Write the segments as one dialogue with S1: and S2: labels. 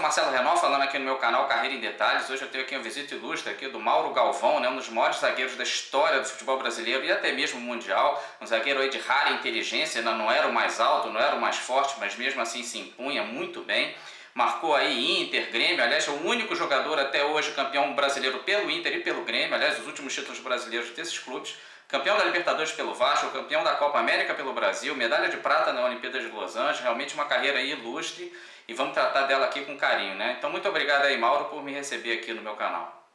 S1: sou Marcelo Renó, falando aqui no meu canal Carreira em Detalhes. Hoje eu tenho aqui uma visita ilustre aqui do Mauro Galvão, né, um dos maiores zagueiros da história do futebol brasileiro e até mesmo mundial. Um zagueiro aí de rara inteligência, não era o mais alto, não era o mais forte, mas mesmo assim se impunha muito bem. Marcou aí Inter, Grêmio, aliás, é o único jogador até hoje campeão brasileiro pelo Inter e pelo Grêmio, aliás, os últimos títulos brasileiros desses clubes. Campeão da Libertadores pelo Vasco, campeão da Copa América pelo Brasil, medalha de prata na Olimpíada de Los Angeles, realmente uma carreira aí ilustre e vamos tratar dela aqui com carinho, né? Então, muito obrigado aí, Mauro, por me receber aqui no meu canal.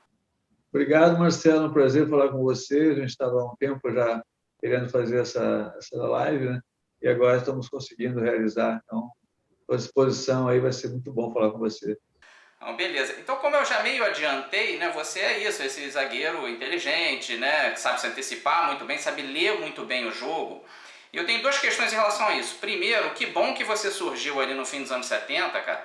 S2: Obrigado, Marcelo. É um prazer falar com você. A gente estava há um tempo já querendo fazer essa live, né? E agora estamos conseguindo realizar. Então, estou à disposição aí, vai ser muito bom falar com você.
S1: Beleza. Então, como eu já meio adiantei, né, você é isso, esse zagueiro inteligente, né, que sabe se antecipar muito bem, sabe ler muito bem o jogo. E eu tenho duas questões em relação a isso. Primeiro, que bom que você surgiu ali no fim dos anos 70, cara,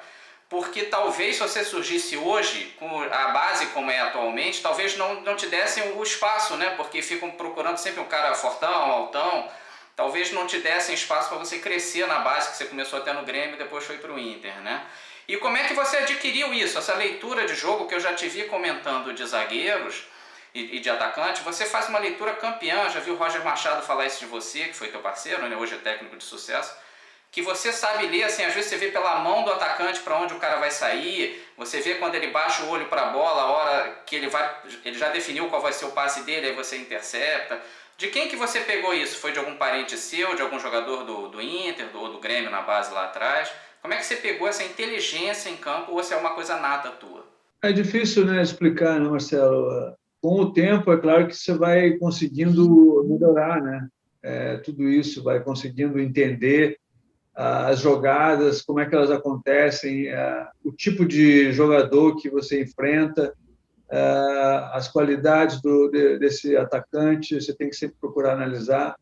S1: porque talvez se você surgisse hoje, com a base como é atualmente, talvez não te dessem o espaço, né, porque ficam procurando sempre um cara fortão, altão, talvez não te dessem espaço para você crescer na base, que você começou até no Grêmio e depois foi para o Inter, né? E como é que você adquiriu isso, essa leitura de jogo que eu já te vi comentando de zagueiros e de atacante? Você faz uma leitura campeã, já viu o Roger Machado falar isso de você, que foi teu parceiro, né? Hoje é técnico de sucesso, que você sabe ler, assim, às vezes você vê pela mão do atacante para onde o cara vai sair, você vê quando ele baixa o olho para a bola, a hora que ele já definiu qual vai ser o passe dele, aí você intercepta. De quem que você pegou isso? Foi de algum parente seu, de algum jogador do Inter, do Grêmio na base lá atrás? Como é que você pegou essa inteligência em campo ou se é uma coisa nata tua?
S2: É difícil, né, explicar, né, Marcelo? Com o tempo, é claro que você vai conseguindo melhorar, né? Tudo isso, vai conseguindo entender as jogadas, como é que elas acontecem, o tipo de jogador que você enfrenta, as qualidades desse atacante, você tem que sempre procurar analisar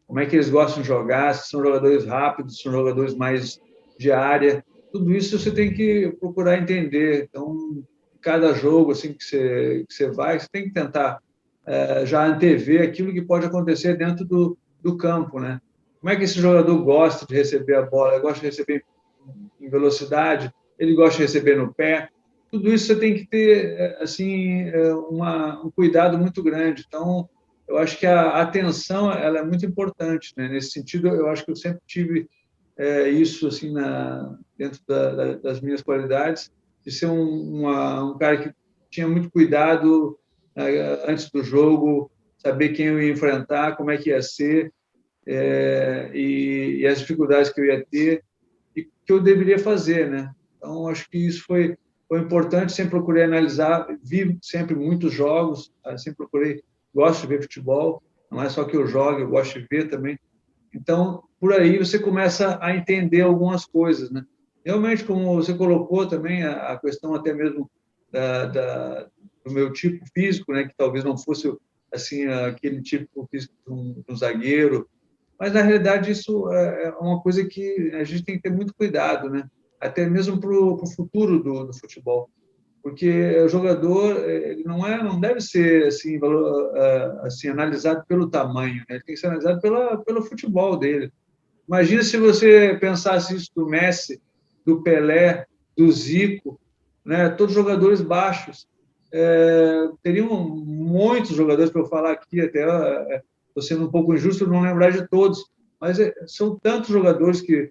S2: como é que eles gostam de jogar, se são jogadores rápidos, se são jogadores mais de área, tudo isso você tem que procurar entender. Então, cada jogo assim que você vai, você tem que tentar já antever aquilo que pode acontecer dentro do campo, né? Como é que esse jogador gosta de receber a bola? Ele gosta de receber em velocidade? Ele gosta de receber no pé? Tudo isso você tem que ter assim um cuidado muito grande. Então, eu acho que a atenção ela é muito importante, né? Nesse sentido, eu acho que eu sempre tive isso assim dentro das minhas qualidades, de ser um cara que tinha muito cuidado antes do jogo, saber quem eu ia enfrentar, como é que ia ser, e as dificuldades que eu ia ter e que eu deveria fazer, né? Então, acho que isso foi importante. Sempre procurei analisar, vi sempre muitos jogos, sempre procurei, gosto de ver futebol, não é só que eu jogo, eu gosto de ver também. Então, por aí você começa a entender algumas coisas, né? Realmente, como você colocou também, a questão até mesmo do meu tipo físico, né? Que talvez não fosse assim aquele tipo físico de um zagueiro, mas na realidade isso é uma coisa que a gente tem que ter muito cuidado, né? Até mesmo para o futuro do futebol, porque o jogador ele não deve ser assim, assim analisado pelo tamanho, né? Ele tem que ser analisado pelo futebol dele. Imagina se você pensasse isso do Messi, do Pelé, do Zico, né? Todos jogadores baixos. Teriam muitos jogadores para eu falar aqui, até estou sendo um pouco injusto não lembrar de todos, mas são tantos jogadores que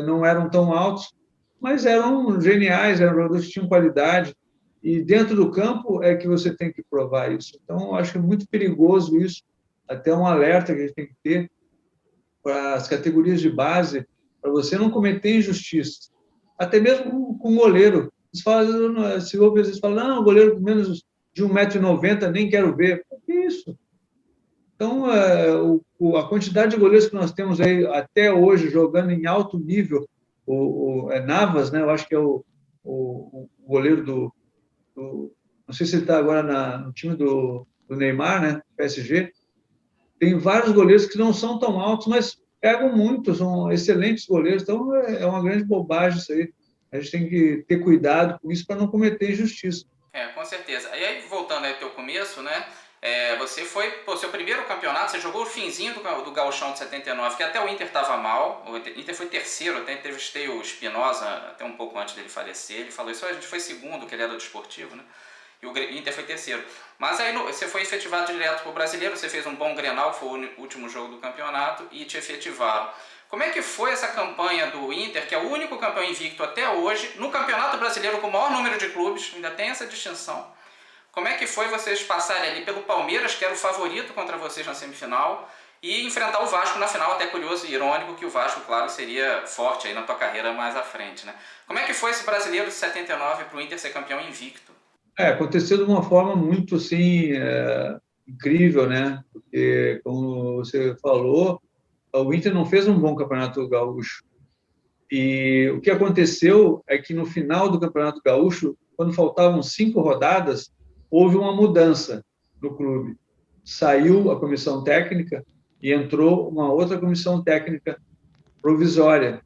S2: não eram tão altos, mas eram geniais, eram jogadores que tinham qualidade, e dentro do campo é que você tem que provar isso. Então, eu acho que é muito perigoso isso, até um alerta que a gente tem que ter para as categorias de base, para você não cometer injustiças. Até mesmo com o goleiro. Se ouve, às vezes falam, não, o goleiro com menos de 1,90 m nem quero ver. Que isso? Então, a quantidade de goleiros que nós temos aí até hoje jogando em alto nível, Navas, né? Eu acho que é o goleiro não sei se ele está agora no time do Neymar, né? PSG. Tem vários goleiros que não são tão altos, mas pegam muito, são excelentes goleiros. Então, é uma grande bobagem isso aí. A gente tem que ter cuidado com isso para não cometer injustiça.
S1: Com certeza. E aí, voltando aí ao teu começo, né? Você foi, seu primeiro campeonato, você jogou o finzinho do Gauchão de 79, que até o Inter estava mal. O Inter foi terceiro, até entrevistei o Espinosa até um pouco antes dele falecer. Ele falou isso, a gente foi segundo, que ele era do Desportivo, né? E o Inter foi terceiro. Mas aí você foi efetivado direto para o Brasileiro, você fez um bom Grenal, que foi o último jogo do campeonato, e te efetivaram. Como é que foi essa campanha do Inter, que é o único campeão invicto até hoje, no Campeonato Brasileiro com o maior número de clubes, ainda tem essa distinção? Como é que foi vocês passarem ali pelo Palmeiras, que era o favorito contra vocês na semifinal, e enfrentar o Vasco na final, até curioso e irônico que o Vasco, claro, seria forte aí na tua carreira mais à frente, né? Como é que foi esse Brasileiro de 79 para o Inter ser campeão invicto?
S2: Aconteceu de uma forma muito, assim, incrível, né? Porque, como você falou, o Inter não fez um bom campeonato gaúcho. E o que aconteceu é que no final do Campeonato Gaúcho, quando faltavam 5 rodadas, houve uma mudança no clube. Saiu a comissão técnica e entrou uma outra comissão técnica provisória.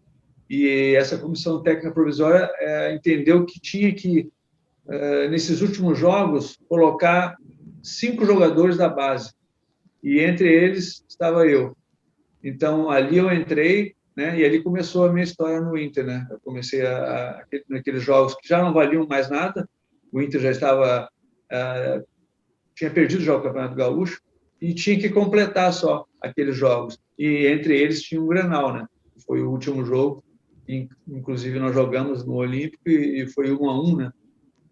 S2: E essa comissão técnica provisória entendeu que tinha que, nesses últimos jogos, colocar 5 jogadores da base. E entre eles estava eu. Então, ali eu entrei, né? E ali começou a minha história no Inter, né? Eu comecei naqueles jogos que já não valiam mais nada. O Inter já estava tinha perdido já o Campeonato Gaúcho e tinha que completar só aqueles jogos. E entre eles tinha o Grenal, né? Foi o último jogo, inclusive nós jogamos no Olímpico e foi 1-1, né?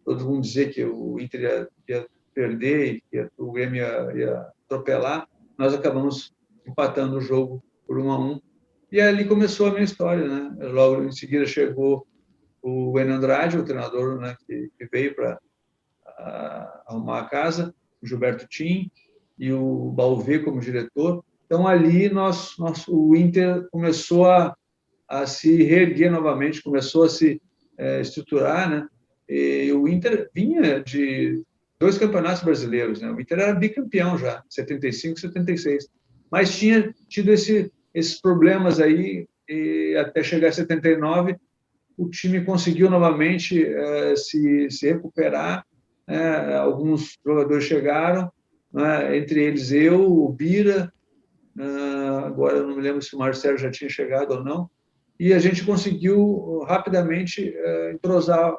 S2: Todo mundo dizia que o Inter ia perder e que o Grêmio ia atropelar. Nós acabamos empatando o jogo por 1-1. E ali começou a minha história, né? Logo em seguida chegou o Enio Andrade, o treinador, né, que veio para arrumar a casa, o Gilberto Tim e o Balvê como diretor. Então ali o Inter começou a se reerguer novamente, começou a se estruturar, né? E o Inter vinha de 2 campeonatos brasileiros, né? O Inter era bicampeão já, 75 e 76, mas tinha tido esses problemas aí e até chegar a 79 o time conseguiu novamente se recuperar, né? Alguns jogadores chegaram, né? Entre eles eu, o Bira, agora eu não me lembro se o Marcelo já tinha chegado ou não, e a gente conseguiu rapidamente entrosar.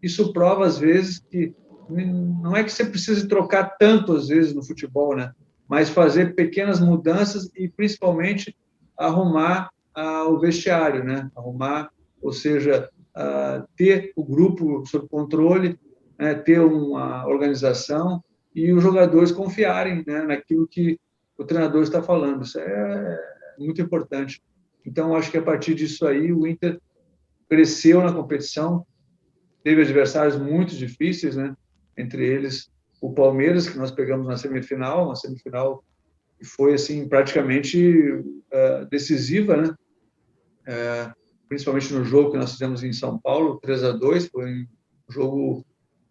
S2: Isso prova, às vezes, que não é que você precise trocar tanto, às vezes, no futebol, né? Mas fazer pequenas mudanças e, principalmente, arrumar o vestiário, né? Arrumar, ou seja, ter o grupo sob controle, né? Ter uma organização e os jogadores confiarem, né, naquilo que o treinador está falando. Isso é muito importante. Então, acho que a partir disso aí, o Inter cresceu na competição, teve adversários muito difíceis, né? Entre eles o Palmeiras, que nós pegamos na semifinal, uma semifinal que foi assim praticamente decisiva, né? Principalmente no jogo que nós fizemos em São Paulo, 3-2, foi um jogo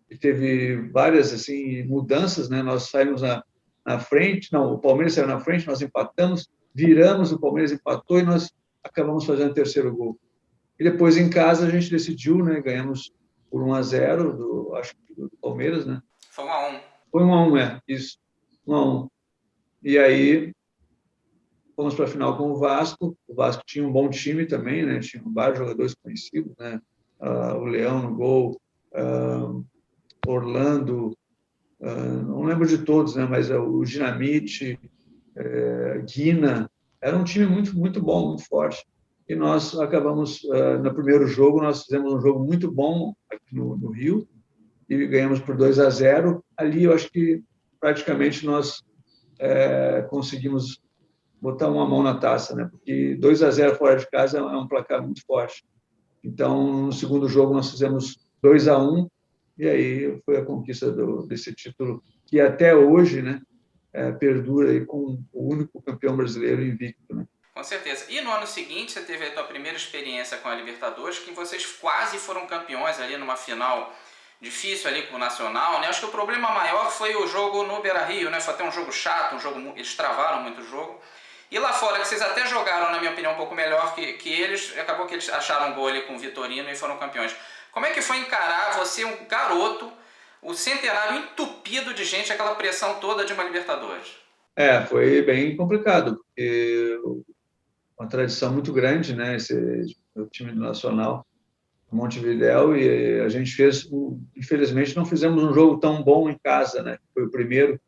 S2: que teve várias assim mudanças, né? Nós saímos na frente, não, o Palmeiras saiu na frente, nós empatamos, viramos, o Palmeiras empatou e nós acabamos fazendo o terceiro gol. E depois em casa a gente decidiu, né? Ganhamos por 1-0 acho que do Palmeiras, né?
S1: Foi 1-1.
S2: Foi 1-1, isso. 1-1. E aí fomos para a final com o Vasco. O Vasco tinha um bom time também, né? Tinha vários jogadores conhecidos, né? O Leão no gol, Orlando, não lembro de todos, né? Mas o Dinamite, Guina, era um time muito, muito bom, muito forte. E nós acabamos, no primeiro jogo, nós fizemos um jogo muito bom aqui no Rio e ganhamos por 2-0. Ali eu acho que praticamente nós conseguimos botar uma mão na taça, né? Porque 2-0 fora de casa é um placar muito forte. Então, no segundo jogo nós fizemos 2-1 e aí foi a conquista desse título que até hoje, né, perdura aí com o único campeão brasileiro invicto, né?
S1: Com certeza. E no ano seguinte você teve a tua primeira experiência com a Libertadores, que vocês quase foram campeões ali numa final difícil ali com o Nacional, né? Acho que o problema maior foi o jogo no Beira-Rio, né? Foi até um jogo chato, eles travaram muito o jogo. E lá fora, que vocês até jogaram, na minha opinião, um pouco melhor que eles, acabou que eles acharam um gol ali com o Vitorino e foram campeões. Como é que foi encarar você, um garoto, o Centenário entupido de gente, aquela pressão toda de uma Libertadores.
S2: Foi bem complicado, porque uma tradição muito grande, né? O time do Nacional, Montevidéu, e a gente infelizmente, não fizemos um jogo tão bom em casa, né? Foi o primeiro.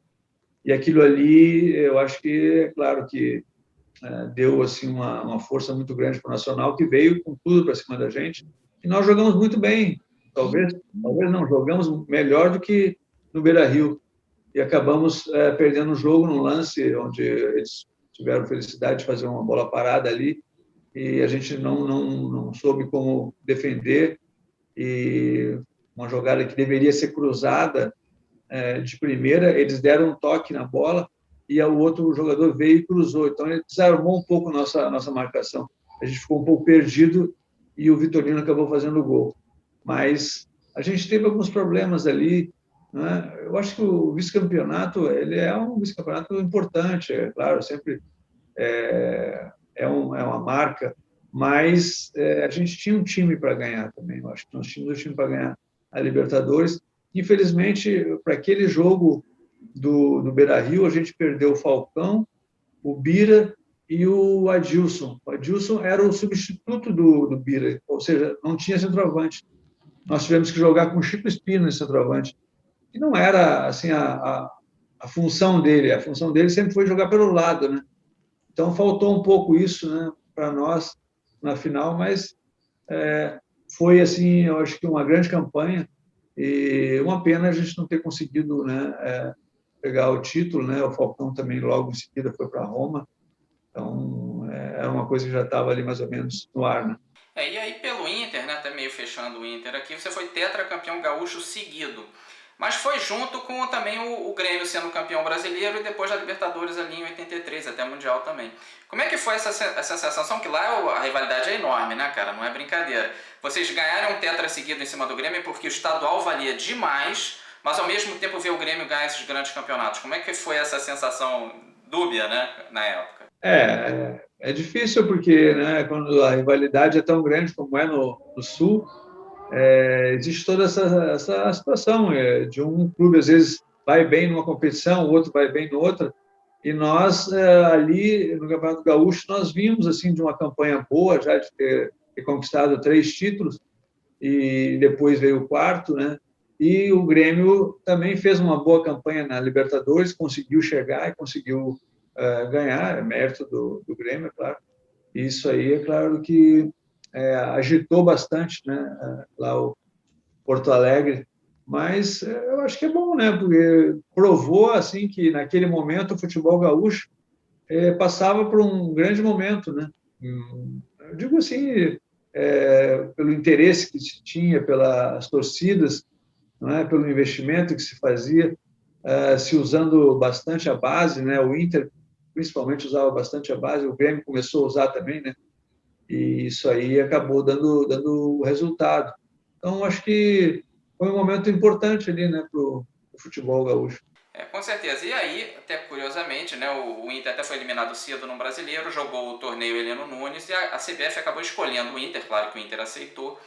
S2: E aquilo ali, eu acho que, é claro que deu assim uma força muito grande para o Nacional, que veio com tudo para cima da gente. E nós jogamos muito bem. Talvez não, jogamos melhor do que no Beira-Rio. E acabamos perdendo o jogo num lance onde eles tiveram felicidade de fazer uma bola parada ali e a gente não soube como defender, e uma jogada que deveria ser cruzada de primeira, eles deram um toque na bola e o outro jogador veio e cruzou. Então, ele desarmou um pouco nossa marcação. A gente ficou um pouco perdido e o Vitorino acabou fazendo o gol. Mas a gente teve alguns problemas ali, né? Eu acho que o vice-campeonato, ele é um vice-campeonato importante, é claro, sempre é uma marca, mas a gente tinha um time para ganhar também. Eu acho que nós tínhamos um time para ganhar a Libertadores. Infelizmente, para aquele jogo do Beira-Rio, a gente perdeu o Falcão, o Bira e o Adilson. O Adilson era o substituto do Bira, ou seja, não tinha centroavante. Nós tivemos que jogar com o Chico Espino, esse centroavante. E não era assim a função dele. A função dele sempre foi jogar pelo lado, né? Então, faltou um pouco isso, né, para nós na final, mas foi, assim, eu acho que uma grande campanha e uma pena a gente não ter conseguido, né, pegar o título, né? O Falcão também logo em seguida foi para Roma, então era uma coisa que já estava ali mais ou menos no ar, né?
S1: E aí pelo Inter, né, até meio fechando o Inter aqui, você foi tetracampeão gaúcho seguido. Mas foi junto com também o Grêmio sendo campeão brasileiro e depois da Libertadores ali em 83, até Mundial também. Como é que foi essa sensação? Que lá a rivalidade é enorme, né, cara? Não é brincadeira. Vocês ganharam um tetra seguido em cima do Grêmio porque o estadual valia demais, mas ao mesmo tempo ver o Grêmio ganhar esses grandes campeonatos. Como é que foi essa sensação dúbia, né, na época?
S2: É difícil porque, né, quando a rivalidade é tão grande como é no Sul, existe toda essa situação de um clube, às vezes, vai bem numa competição, o outro vai bem no outra, e nós, ali no Campeonato Gaúcho, nós vimos assim, de uma campanha boa, já de ter conquistado 3 títulos, e depois veio o quarto, né? E o Grêmio também fez uma boa campanha na Libertadores, conseguiu chegar e conseguiu ganhar, é mérito do Grêmio, é claro. Isso aí, é claro que agitou bastante, né, lá o Porto Alegre, mas eu acho que é bom, né, porque provou assim que naquele momento o futebol gaúcho passava por um grande momento, né? Eu digo assim, pelo interesse que se tinha pelas torcidas, não é, pelo investimento que se fazia, se usando bastante a base, né? O Inter principalmente usava bastante a base, o Grêmio começou a usar também, né? E isso aí acabou dando resultado. Então, acho que foi um momento importante ali, né, para o futebol gaúcho.
S1: Com certeza. E aí, até curiosamente, né, o Inter até foi eliminado cedo no Brasileiro, jogou o torneio Heleno Nunes e a CBF acabou escolhendo o Inter, claro que o Inter aceitou,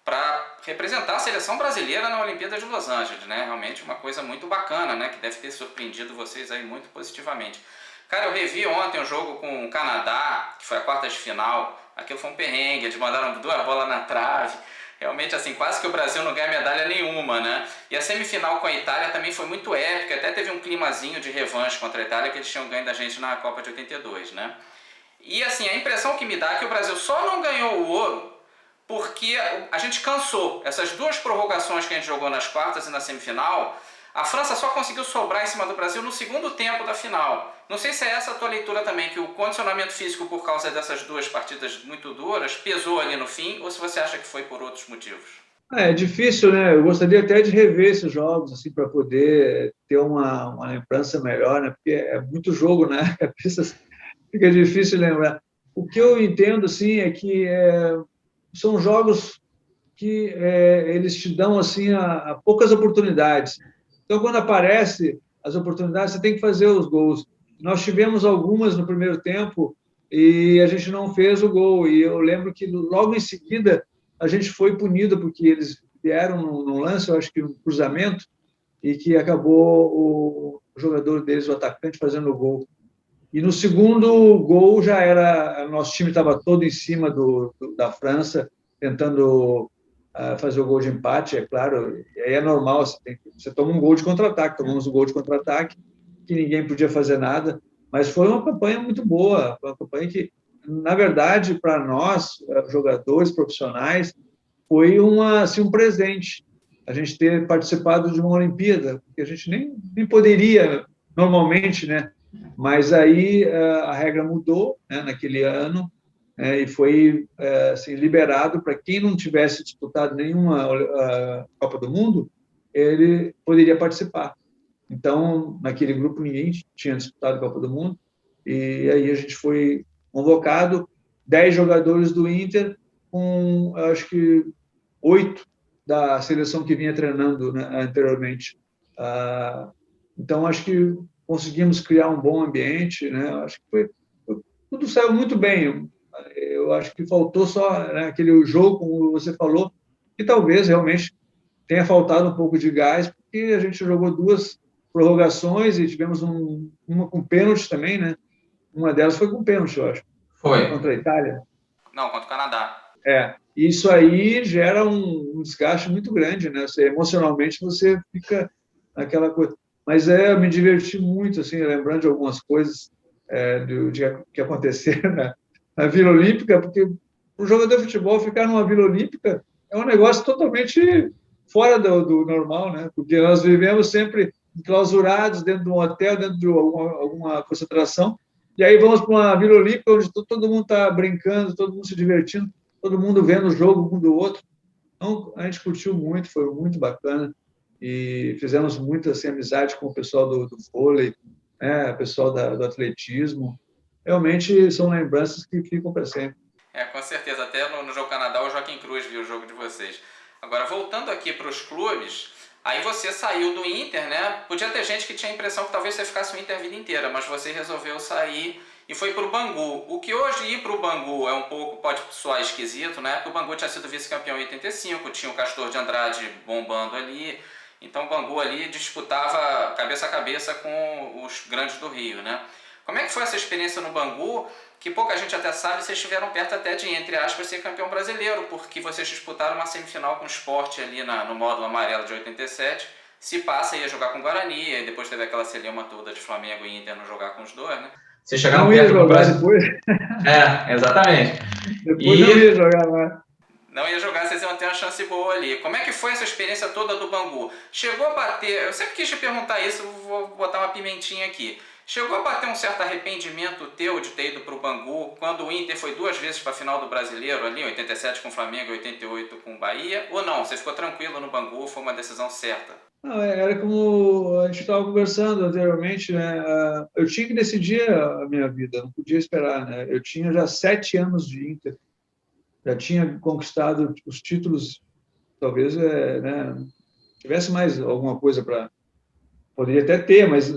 S1: para representar a seleção brasileira na Olimpíada de Los Angeles, né? Realmente uma coisa muito bacana, né, que deve ter surpreendido vocês aí muito positivamente. Cara, eu revi ontem um jogo com o Canadá, que foi a quarta de final. Aquilo foi um perrengue, eles mandaram 2 bolas na trave. Realmente, assim, quase que o Brasil não ganha medalha nenhuma, né? E a semifinal com a Itália também foi muito épica, até teve um climazinho de revanche contra a Itália, que eles tinham ganho da gente na Copa de 82, né? E, assim, a impressão que me dá é que o Brasil só não ganhou o ouro porque a gente cansou. Essas 2 prorrogações que a gente jogou nas quartas e na semifinal, a França só conseguiu sobrar em cima do Brasil no segundo tempo da final. Não sei se é essa a tua leitura também, que o condicionamento físico por causa dessas 2 partidas muito duras pesou ali no fim, ou se você acha que foi por outros motivos?
S2: É difícil, né? Eu gostaria até de rever esses jogos, assim, para poder ter uma lembrança melhor, né? Porque é muito jogo, né? Fica difícil lembrar. O que eu entendo, assim, é que são jogos que eles te dão, assim, a poucas oportunidades. Então, quando aparece as oportunidades, você tem que fazer os gols. Nós tivemos algumas no primeiro tempo e a gente não fez o gol. E eu lembro que logo em seguida a gente foi punido porque eles vieram no lance, eu acho que um cruzamento, e que acabou o jogador deles, o atacante, fazendo o gol. E no segundo gol já era, nosso time estava todo em cima da França, tentando fazer o gol de empate, é claro. E aí é normal, você toma um gol de contra-ataque, tomamos um gol de contra-ataque, que ninguém podia fazer nada, mas foi uma campanha muito boa, uma campanha que, na verdade, para nós, jogadores profissionais, foi assim, um presente a gente ter participado de uma Olimpíada, porque a gente nem poderia normalmente, né? Mas aí a regra mudou, né, naquele ano, e foi assim, liberado para quem não tivesse disputado nenhuma Copa do Mundo, ele poderia participar. Então, naquele grupo, ninguém tinha disputado a Copa do Mundo, e aí a gente foi convocado, 10 jogadores do Inter, com, acho que, 8 da seleção que vinha treinando, né, anteriormente. Então, acho que conseguimos criar um bom ambiente, né? Acho que tudo saiu muito bem. Eu acho que faltou só, né, aquele jogo, como você falou, que talvez realmente tenha faltado um pouco de gás, porque a gente jogou 2 prorrogações e tivemos uma com pênalti também, né? Uma delas foi com pênalti, eu acho.
S1: Foi.
S2: Contra a Itália.
S1: Não, contra o Canadá.
S2: Isso aí gera um desgaste muito grande, né? Emocionalmente você fica naquela coisa. Mas eu me diverti muito, assim, lembrando de algumas coisas que aconteceram na Vila Olímpica, porque o jogador de futebol ficar numa Vila Olímpica é um negócio totalmente fora do normal, né? Porque nós vivemos sempre enclausurados dentro de um hotel, dentro de alguma concentração, e aí vamos para uma Vila Olímpica onde todo mundo está brincando, todo mundo se divertindo, todo mundo vendo o jogo um do outro. Então, a gente curtiu muito, foi muito bacana e fizemos muita assim, amizade com o pessoal do vôlei, né, o pessoal do atletismo. Realmente são lembranças que ficam para sempre.
S1: Com certeza. Até no Jogo Canadá, o Joaquim Cruz viu o jogo de vocês. Agora, voltando aqui para os clubes, aí você saiu do Inter, né? Podia ter gente que tinha a impressão que talvez você ficasse no Inter a vida inteira, mas você resolveu sair e foi para o Bangu. O que hoje ir para o Bangu é um pouco, pode soar esquisito, né? Porque o Bangu tinha sido vice-campeão em 85, tinha o Castor de Andrade bombando ali. Então o Bangu ali disputava cabeça a cabeça com os grandes do Rio, né? Como é que foi essa experiência no Bangu? Que pouca gente até sabe, vocês estiveram perto até de, entre aspas, ser campeão brasileiro, porque vocês disputaram uma semifinal com o Sport ali no módulo amarelo de 87. Se passa, ia jogar com o Guarani, e depois teve aquela celeuma toda de Flamengo e Inter não jogar com os dois, né?
S2: Vocês chegaram perto do Brasil depois?
S1: Exatamente.
S2: Depois não ia jogar lá.
S1: Não ia jogar, vocês iam ter uma chance boa ali. Como é que foi essa experiência toda do Bangu? Chegou a bater, eu sempre quis te perguntar isso, vou botar uma pimentinha aqui. Chegou a bater um certo arrependimento teu de ter ido para o Bangu, quando o Inter foi 2 vezes para a final do Brasileiro, ali, 87 com o Flamengo e 88 com o Bahia? Ou não? Você ficou tranquilo no Bangu, foi uma decisão certa?
S2: Não, era como a gente estava conversando anteriormente, né? Eu tinha que decidir a minha vida, não podia esperar, né? Eu tinha já 7 anos de Inter, já tinha conquistado os títulos, talvez, né, tivesse mais alguma coisa para... Poderia até ter, mas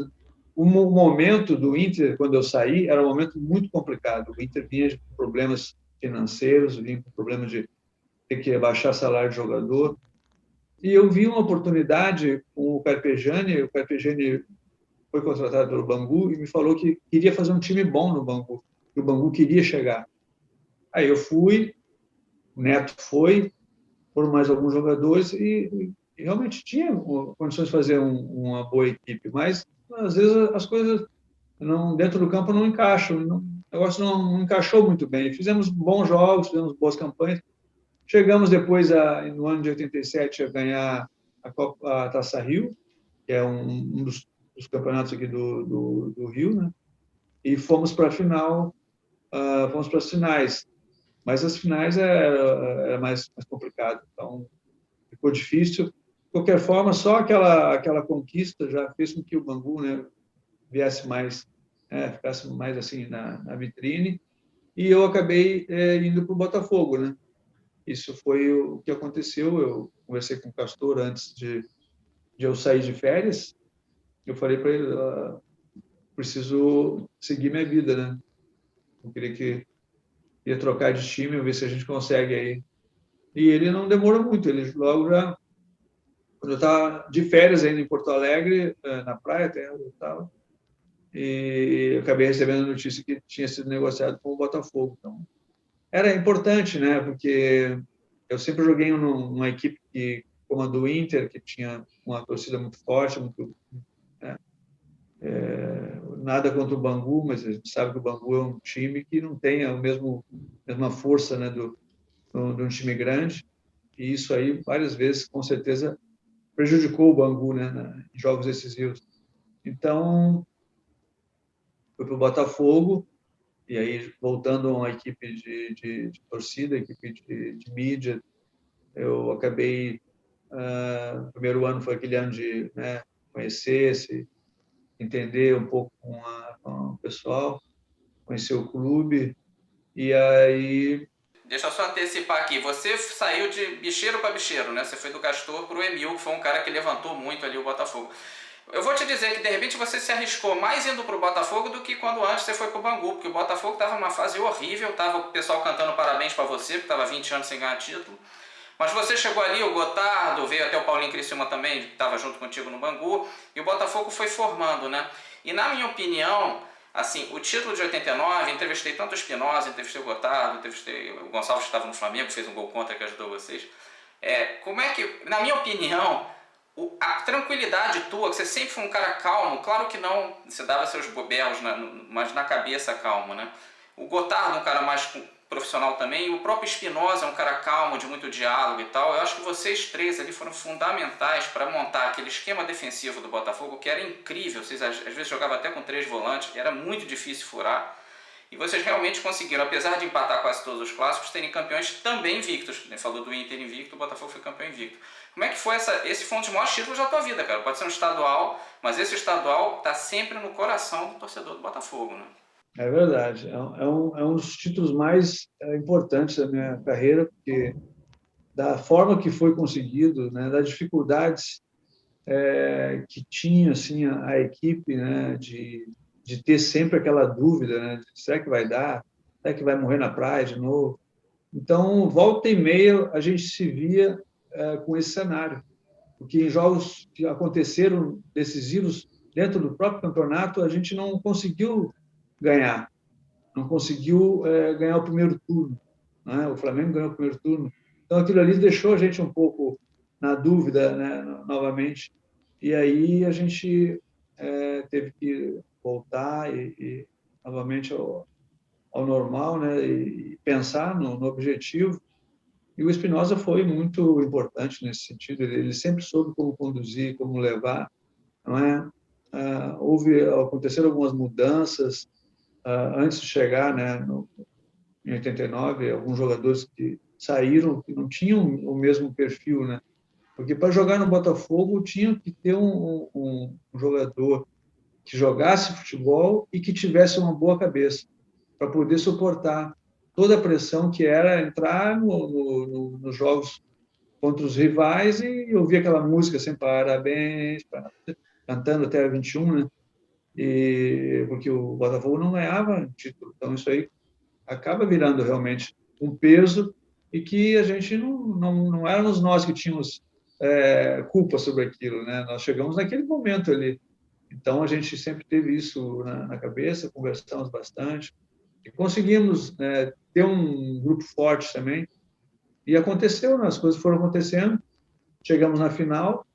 S2: o momento do Inter, quando eu saí, era um momento muito complicado. O Inter vinha com problemas financeiros, vinha com problemas de ter que baixar salário de jogador. E eu vi uma oportunidade com o Carpegiani foi contratado pelo Bangu e me falou que queria fazer um time bom no Bangu, que o Bangu queria chegar. Aí eu fui, o Neto foi, foram mais alguns jogadores e realmente tinha condições de fazer uma boa equipe, mas às vezes as coisas dentro do campo não encaixam, o negócio não encaixou muito bem. Fizemos bons jogos, fizemos boas campanhas, chegamos depois, no ano de 87, a ganhar a Taça Rio, que é um dos campeonatos aqui do Rio, né? E fomos para a final, fomos para as finais, mas as finais era mais complicado, então ficou difícil. De qualquer forma, só aquela conquista já fez com que o Bangu, né, viesse mais, ficasse mais assim na vitrine, e eu acabei indo para o Botafogo, né? Isso foi o que aconteceu. Eu conversei com o Castor antes de eu sair de férias. Eu falei para ele, preciso seguir minha vida, né? Eu queria que ia trocar de time, ver se a gente consegue aí. E ele não demorou muito, ele logo já quando eu estava de férias ainda em Porto Alegre, na praia até eu estava, e eu acabei recebendo a notícia que tinha sido negociado com o Botafogo. Então, era importante, né? Porque eu sempre joguei numa equipe como a do Inter, que tinha uma torcida muito forte, muito, né? Nada contra o Bangu, mas a gente sabe que o Bangu é um time que não tem a mesma força, né, de um time grande. E isso aí, várias vezes, com certeza, prejudicou o Bangu, né, em jogos decisivos. Então, fui para o Botafogo, e aí, voltando a uma equipe de torcida, equipe de mídia, eu acabei. O primeiro ano foi aquele ano de, né, conhecer, se entender um pouco com o pessoal, conhecer o clube, e aí.
S1: Deixa eu só antecipar aqui. Você saiu de bicheiro para bicheiro, né? Você foi do Castor para o Emil, que foi um cara que levantou muito ali o Botafogo. Eu vou te dizer que de repente você se arriscou mais indo pro Botafogo do que quando antes você foi pro Bangu, porque o Botafogo tava numa fase horrível, tava o pessoal cantando parabéns para você, porque tava 20 anos sem ganhar título. Mas você chegou ali, o Gotardo, veio até o Paulinho Criciúma também, que estava junto contigo no Bangu, e o Botafogo foi formando, né? E na minha opinião, assim, o título de 89, entrevistei tanto o Espinosa, entrevistei o Gotardo, entrevistei o Gonçalves, que estava no Flamengo, fez um gol contra que ajudou vocês. Como é que, na minha opinião, a tranquilidade tua, que você sempre foi um cara calmo, claro que não, você dava seus bobelos, mas na cabeça calmo, né? O Gotardo é um cara mais profissional também, e o próprio Espinosa é um cara calmo, de muito diálogo e tal. Eu acho que vocês três ali foram fundamentais para montar aquele esquema defensivo do Botafogo, que era incrível. Vocês às vezes jogavam até com 3 volantes, era muito difícil furar. E vocês realmente conseguiram, apesar de empatar quase todos os clássicos, terem campeões também invictos. Ele falou do Inter invicto, o Botafogo foi campeão invicto. Como é que foi esse foi um dos maiores títulos da tua vida, cara? Pode ser um estadual, mas esse estadual tá sempre no coração do torcedor do Botafogo, né?
S2: É verdade. É um dos títulos mais importantes da minha carreira, porque da forma que foi conseguido, né, das dificuldades que tinha assim a equipe, né, de ter sempre aquela dúvida, né, de, será que vai dar? Será que vai morrer na praia de novo? Então, volta e meia, a gente se via com esse cenário, porque em jogos que aconteceram decisivos dentro do próprio campeonato, a gente não conseguiu ganhar, não conseguiu ganhar o primeiro turno, né? O Flamengo ganhou o primeiro turno, então aquilo ali deixou a gente um pouco na dúvida, né, novamente, e aí a gente teve que voltar e novamente ao normal, né, e pensar no objetivo. E o Espinosa foi muito importante nesse sentido. Ele sempre soube como conduzir, como levar, não é? Aconteceram algumas mudanças antes de chegar, né, em 89, alguns jogadores que saíram que não tinham o mesmo perfil, né? Porque para jogar no Botafogo tinha que ter um jogador que jogasse futebol e que tivesse uma boa cabeça para poder suportar toda a pressão que era entrar nos jogos contra os rivais e ouvir aquela música sem parabéns, cantando até a 21, né? Porque o Botafogo não ganhava título. Então, isso aí acaba virando realmente um peso e que a gente não éramos nós que tínhamos culpa sobre aquilo, né? Nós chegamos naquele momento ali. Então, a gente sempre teve isso na cabeça, conversamos bastante e conseguimos ter um grupo forte também. E aconteceu, né? As coisas foram acontecendo. Chegamos na final,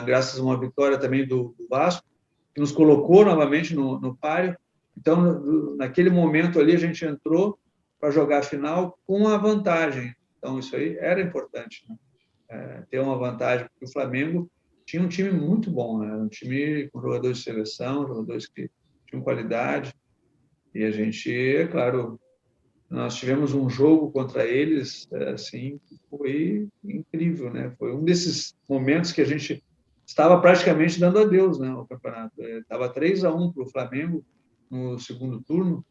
S2: graças a uma vitória também do Vasco, que nos colocou novamente no páreo. Então, naquele momento ali, a gente entrou para jogar a final com a vantagem. Então, isso aí era importante, né? Ter uma vantagem, porque o Flamengo tinha um time muito bom, né? Um time com jogadores de seleção, jogadores que tinham qualidade. E a gente, é claro, nós tivemos um jogo contra eles, assim, que foi incrível, né? Foi um desses momentos que a gente estava praticamente dando adeus, né, ao campeonato. Estava 3-1 para o Flamengo no segundo turno,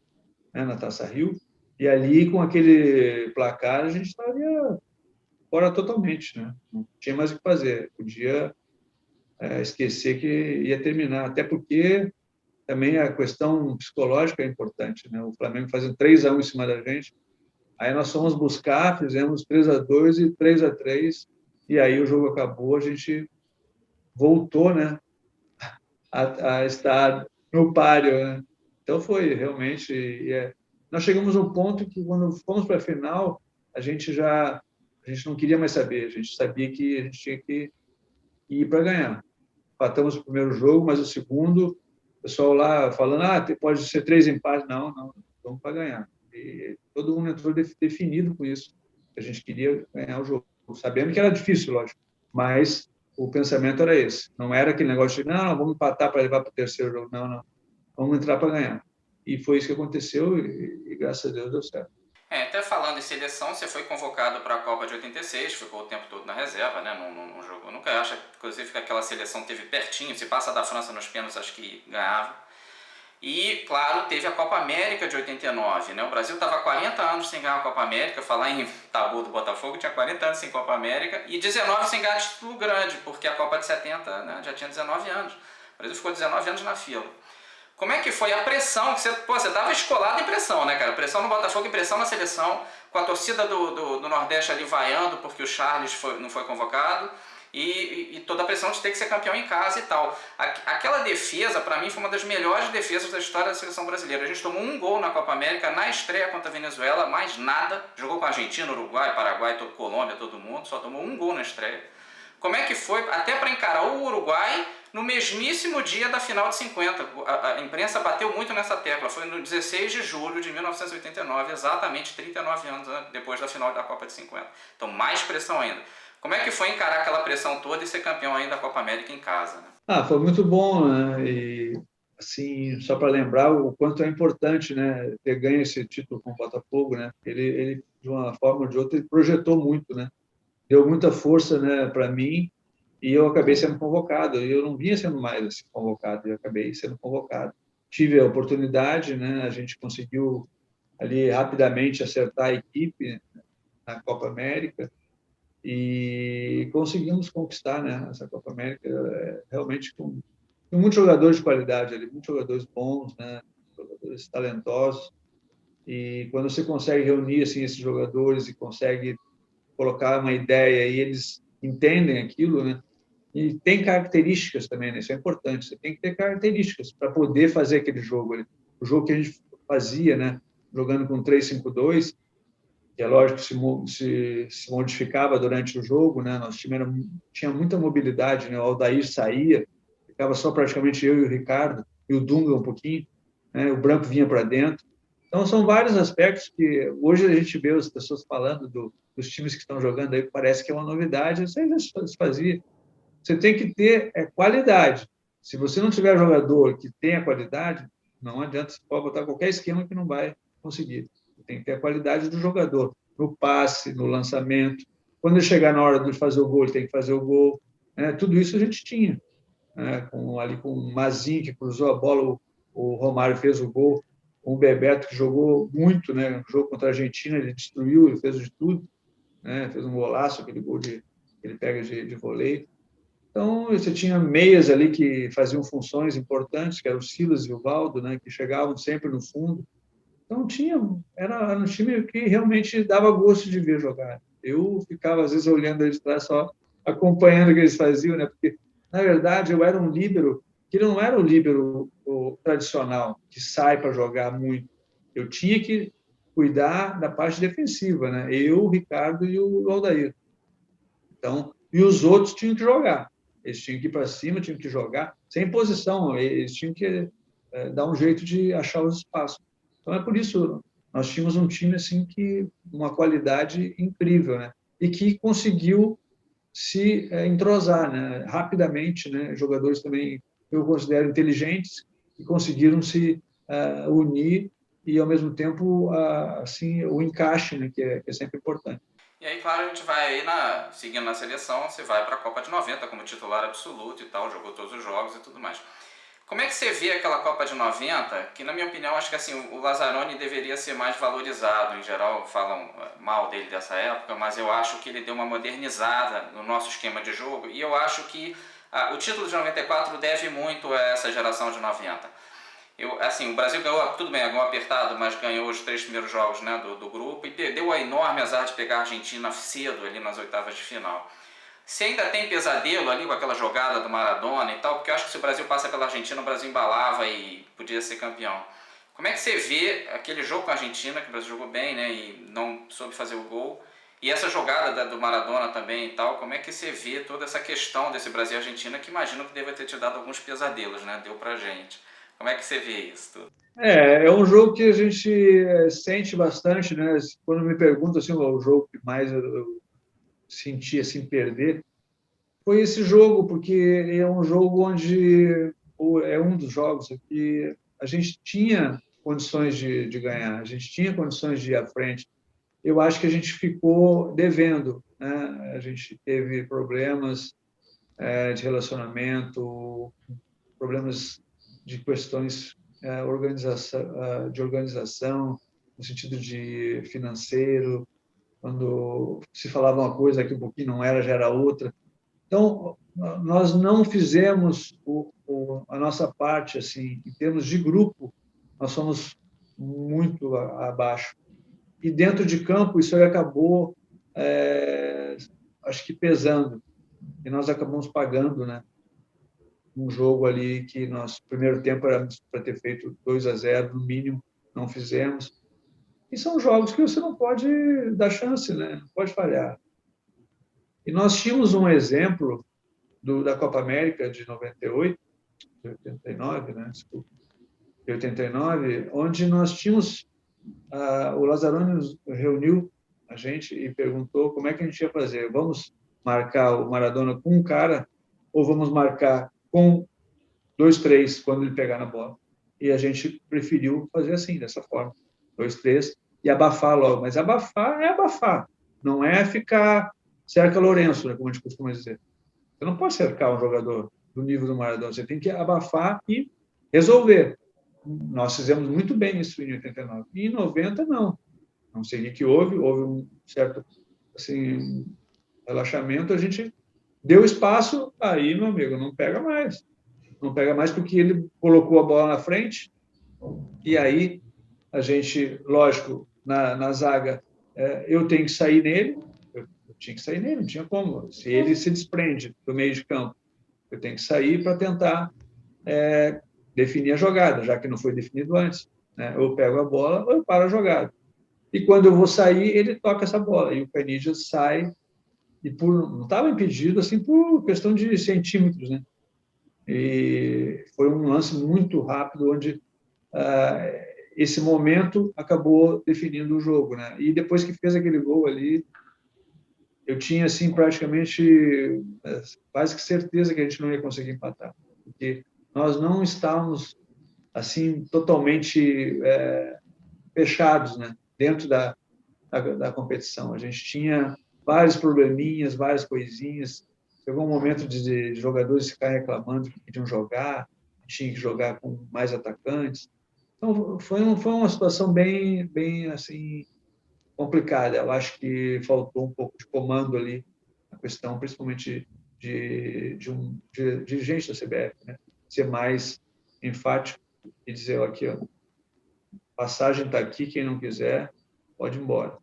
S2: né, na Taça Rio, e ali, com aquele placar, a gente estaria fora totalmente, né? Não tinha mais o que fazer. Podia esquecer que ia terminar, até porque também a questão psicológica é importante, né? O Flamengo fazendo 3-1 em cima da gente, aí nós fomos buscar, fizemos 3-2 e 3-3, e aí o jogo acabou, a gente voltou, né, a estar no páreo, né? Então foi realmente. Nós chegamos a um ponto que, quando fomos para a final, a gente não queria mais saber, a gente sabia que a gente tinha que ir para ganhar. Empatamos o primeiro jogo, mas o segundo, o pessoal lá falando, pode ser 3 empates. Não, não, vamos para ganhar. E todo mundo entrou definido com isso, que a gente queria ganhar o jogo, sabendo que era difícil, lógico, mas o pensamento era esse. Não era aquele negócio de, não, vamos empatar para levar para o terceiro jogo. Não, não. Vamos entrar para ganhar. E foi isso que aconteceu e graças a Deus deu certo.
S1: Até falando em seleção, você foi convocado para a Copa de 86, ficou o tempo todo na reserva, né? Não jogou. Nunca acho, inclusive, que aquela seleção teve pertinho. Se passa da França nos pênaltis, acho que ganhava. E, claro, teve a Copa América de 89, né? O Brasil estava há 40 anos sem ganhar a Copa América, falar em tabu do Botafogo, tinha 40 anos sem Copa América, e 19 sem ganhar título grande, porque a Copa de 70, né, já tinha 19 anos. O Brasil ficou 19 anos na fila. Como é que foi a pressão? Que você estava escolado em pressão, né, cara? Pressão no Botafogo e pressão na seleção, com a torcida do Nordeste ali vaiando porque o Charles não foi convocado, e toda a pressão de ter que ser campeão em casa e tal. Aquela defesa, para mim, foi uma das melhores defesas da história da seleção brasileira. A gente tomou um gol na Copa América na estreia contra a Venezuela, mais nada. Jogou com a Argentina, Uruguai, Paraguai, Colômbia, todo mundo. Só tomou um gol na estreia. Como é que foi, até para encarar o Uruguai no mesmíssimo dia da final de 50? A imprensa bateu muito nessa tecla. Foi no 16 de julho de 1989, exatamente 39 anos depois da final da Copa de 50. Então, mais pressão ainda. Como é que foi encarar aquela pressão toda e ser campeão ainda da Copa América em casa, né?
S2: Foi muito bom, né? E, assim, só para lembrar o quanto é importante, né, ter ganho esse título com o Botafogo, né? Ele, de uma forma ou de outra, ele projetou muito, né? Deu muita força, né, para mim, e eu acabei sendo convocado. Eu não vinha sendo mais assim, convocado, eu acabei sendo convocado. Tive a oportunidade, né? A gente conseguiu ali rapidamente acertar a equipe na Copa América e conseguimos conquistar, né, essa Copa América realmente com muitos jogadores de qualidade ali, muitos jogadores bons, né, jogadores talentosos. E quando você consegue reunir assim esses jogadores e consegue colocar uma ideia e eles entendem aquilo, né? E tem características também, né? Isso é importante. Você tem que ter características para poder fazer aquele jogo ali. O jogo que a gente fazia, né, jogando com 3-5-2, que é lógico que se modificava durante o jogo, né? Nosso time tinha muita mobilidade, né? O Aldair saía, ficava só praticamente eu e o Ricardo, e o Dunga um pouquinho, né? O Branco vinha para dentro. Então, são vários aspectos que hoje a gente vê as pessoas falando dos times que estão jogando aí, parece que é uma novidade, isso aí já se fazia. Você tem que ter qualidade. Se você não tiver jogador que tenha qualidade, não adianta, você pode botar qualquer esquema que não vai conseguir. Tem que ter a qualidade do jogador, no passe, no lançamento. Quando ele chegar na hora de fazer o gol, ele tem que fazer o gol. Tudo isso a gente tinha. Ali com o Mazinho, que cruzou a bola, o Romário fez o gol. Com o Bebeto, que jogou muito, né? No jogo contra a Argentina, ele destruiu, ele fez de tudo. Fez um golaço, aquele gol que ele pega de voleio. Então, você tinha meias ali que faziam funções importantes, que eram o Silas e o Valdo, né? Que chegavam sempre no fundo. Então, era um time que realmente dava gosto de ver jogar. Eu ficava, às vezes, olhando eles lá, só acompanhando o que eles faziam, né? Porque, na verdade, eu era um líbero que não era o líbero tradicional, que sai para jogar muito. Eu tinha que cuidar da parte defensiva, né? Eu, o Ricardo e o Aldair. Então, e os outros tinham que jogar. Eles tinham que ir para cima, tinham que jogar, sem posição, eles tinham que dar um jeito de achar os espaços. Então, é por isso nós tínhamos um time assim que uma qualidade incrível, né? E que conseguiu se entrosar, né? Rapidamente, né? Jogadores também eu considero inteligentes que conseguiram se unir e ao mesmo tempo assim o encaixe, né? Que é sempre importante.
S1: E aí, claro, a gente vai aí, seguindo na seleção, você vai para a Copa de 90 como titular absoluto e tal, jogou todos os jogos e tudo mais. Como é que você vê aquela Copa de 90, que na minha opinião, acho que assim, o Lazzaroni deveria ser mais valorizado, em geral falam mal dele dessa época, mas eu acho que ele deu uma modernizada no nosso esquema de jogo, e eu acho que o título de 94 deve muito a essa geração de 90. O Brasil ganhou, tudo bem, ganhou apertado, mas ganhou os 3 primeiros jogos, né, do grupo e deu a enorme azar de pegar a Argentina cedo ali nas oitavas de final. Você ainda tem pesadelo ali com aquela jogada do Maradona e tal? Porque eu acho que se o Brasil passa pela Argentina, o Brasil embalava e podia ser campeão. Como é que você vê aquele jogo com a Argentina, que o Brasil jogou bem, né, e não soube fazer o gol, e essa jogada do Maradona também e tal, como é que você vê toda essa questão desse Brasil e Argentina, que imagino que deve ter te dado alguns pesadelos, né, deu pra gente. Como é que você vê isso tudo?
S2: É um jogo que a gente sente bastante, né? Quando me perguntam assim, o jogo que mais eu senti assim perder, foi esse jogo, porque é um jogo onde é um dos jogos que a gente tinha condições de ganhar, a gente tinha condições de ir à frente. Eu acho que a gente ficou devendo, né? A gente teve problemas de relacionamento, problemas de questões de organização, no sentido de financeiro, quando se falava uma coisa que um pouquinho não era, já era outra. Então, nós não fizemos a nossa parte, assim, em termos de grupo, nós somos muito abaixo. E dentro de campo, isso aí acabou, acho que pesando. E nós acabamos pagando, né? Um jogo ali que nós, primeiro tempo, era para ter feito 2-0, no mínimo, não fizemos. E são jogos que você não pode dar chance, né? Não pode falhar. E nós tínhamos um exemplo da Copa América de 98, de 89, né? Desculpa, de 89, onde nós tínhamos o Lazzaroni nos reuniu a gente e perguntou como é que a gente ia fazer. Vamos marcar o Maradona com um cara ou vamos marcar com 2-3 quando ele pegar na bola? E a gente preferiu fazer assim, dessa forma, 2-3 e abafar logo. Mas abafar é abafar, não é ficar cerca Lourenço, né, como a gente costuma dizer. Você não pode cercar um jogador do nível do Maradona, você tem que abafar e resolver. Nós fizemos muito bem isso em 89. E em 90, não. Não sei o que houve um certo assim, relaxamento, a gente deu espaço, aí, meu amigo, não pega mais. Não pega mais porque ele colocou a bola na frente, e aí a gente, lógico, na zaga, eu tenho que sair nele, eu tinha que sair nele, não tinha como. Se ele se desprende do meio de campo, eu tenho que sair para tentar definir a jogada, já que não foi definido antes. Né? Ou eu pego a bola ou eu paro a jogada. E quando eu vou sair, ele toca essa bola. E o Canija sai, e não estava impedido, assim, por questão de centímetros, né? E foi um lance muito rápido, onde esse momento acabou definindo o jogo, né? E depois que fez aquele gol ali, eu tinha, assim, praticamente quase que certeza que a gente não ia conseguir empatar, porque nós não estávamos, assim, totalmente fechados, né? Dentro da competição. A gente tinha vários probleminhas, várias coisinhas. Chegou um momento de jogadores ficar reclamando que queriam jogar, tinha que jogar com mais atacantes. Então, foi uma situação bem assim, complicada. Eu acho que faltou um pouco de comando ali na questão, principalmente de dirigente da CBF, né? Ser mais enfático e dizer, aqui, ó, passagem está aqui, quem não quiser, pode ir embora.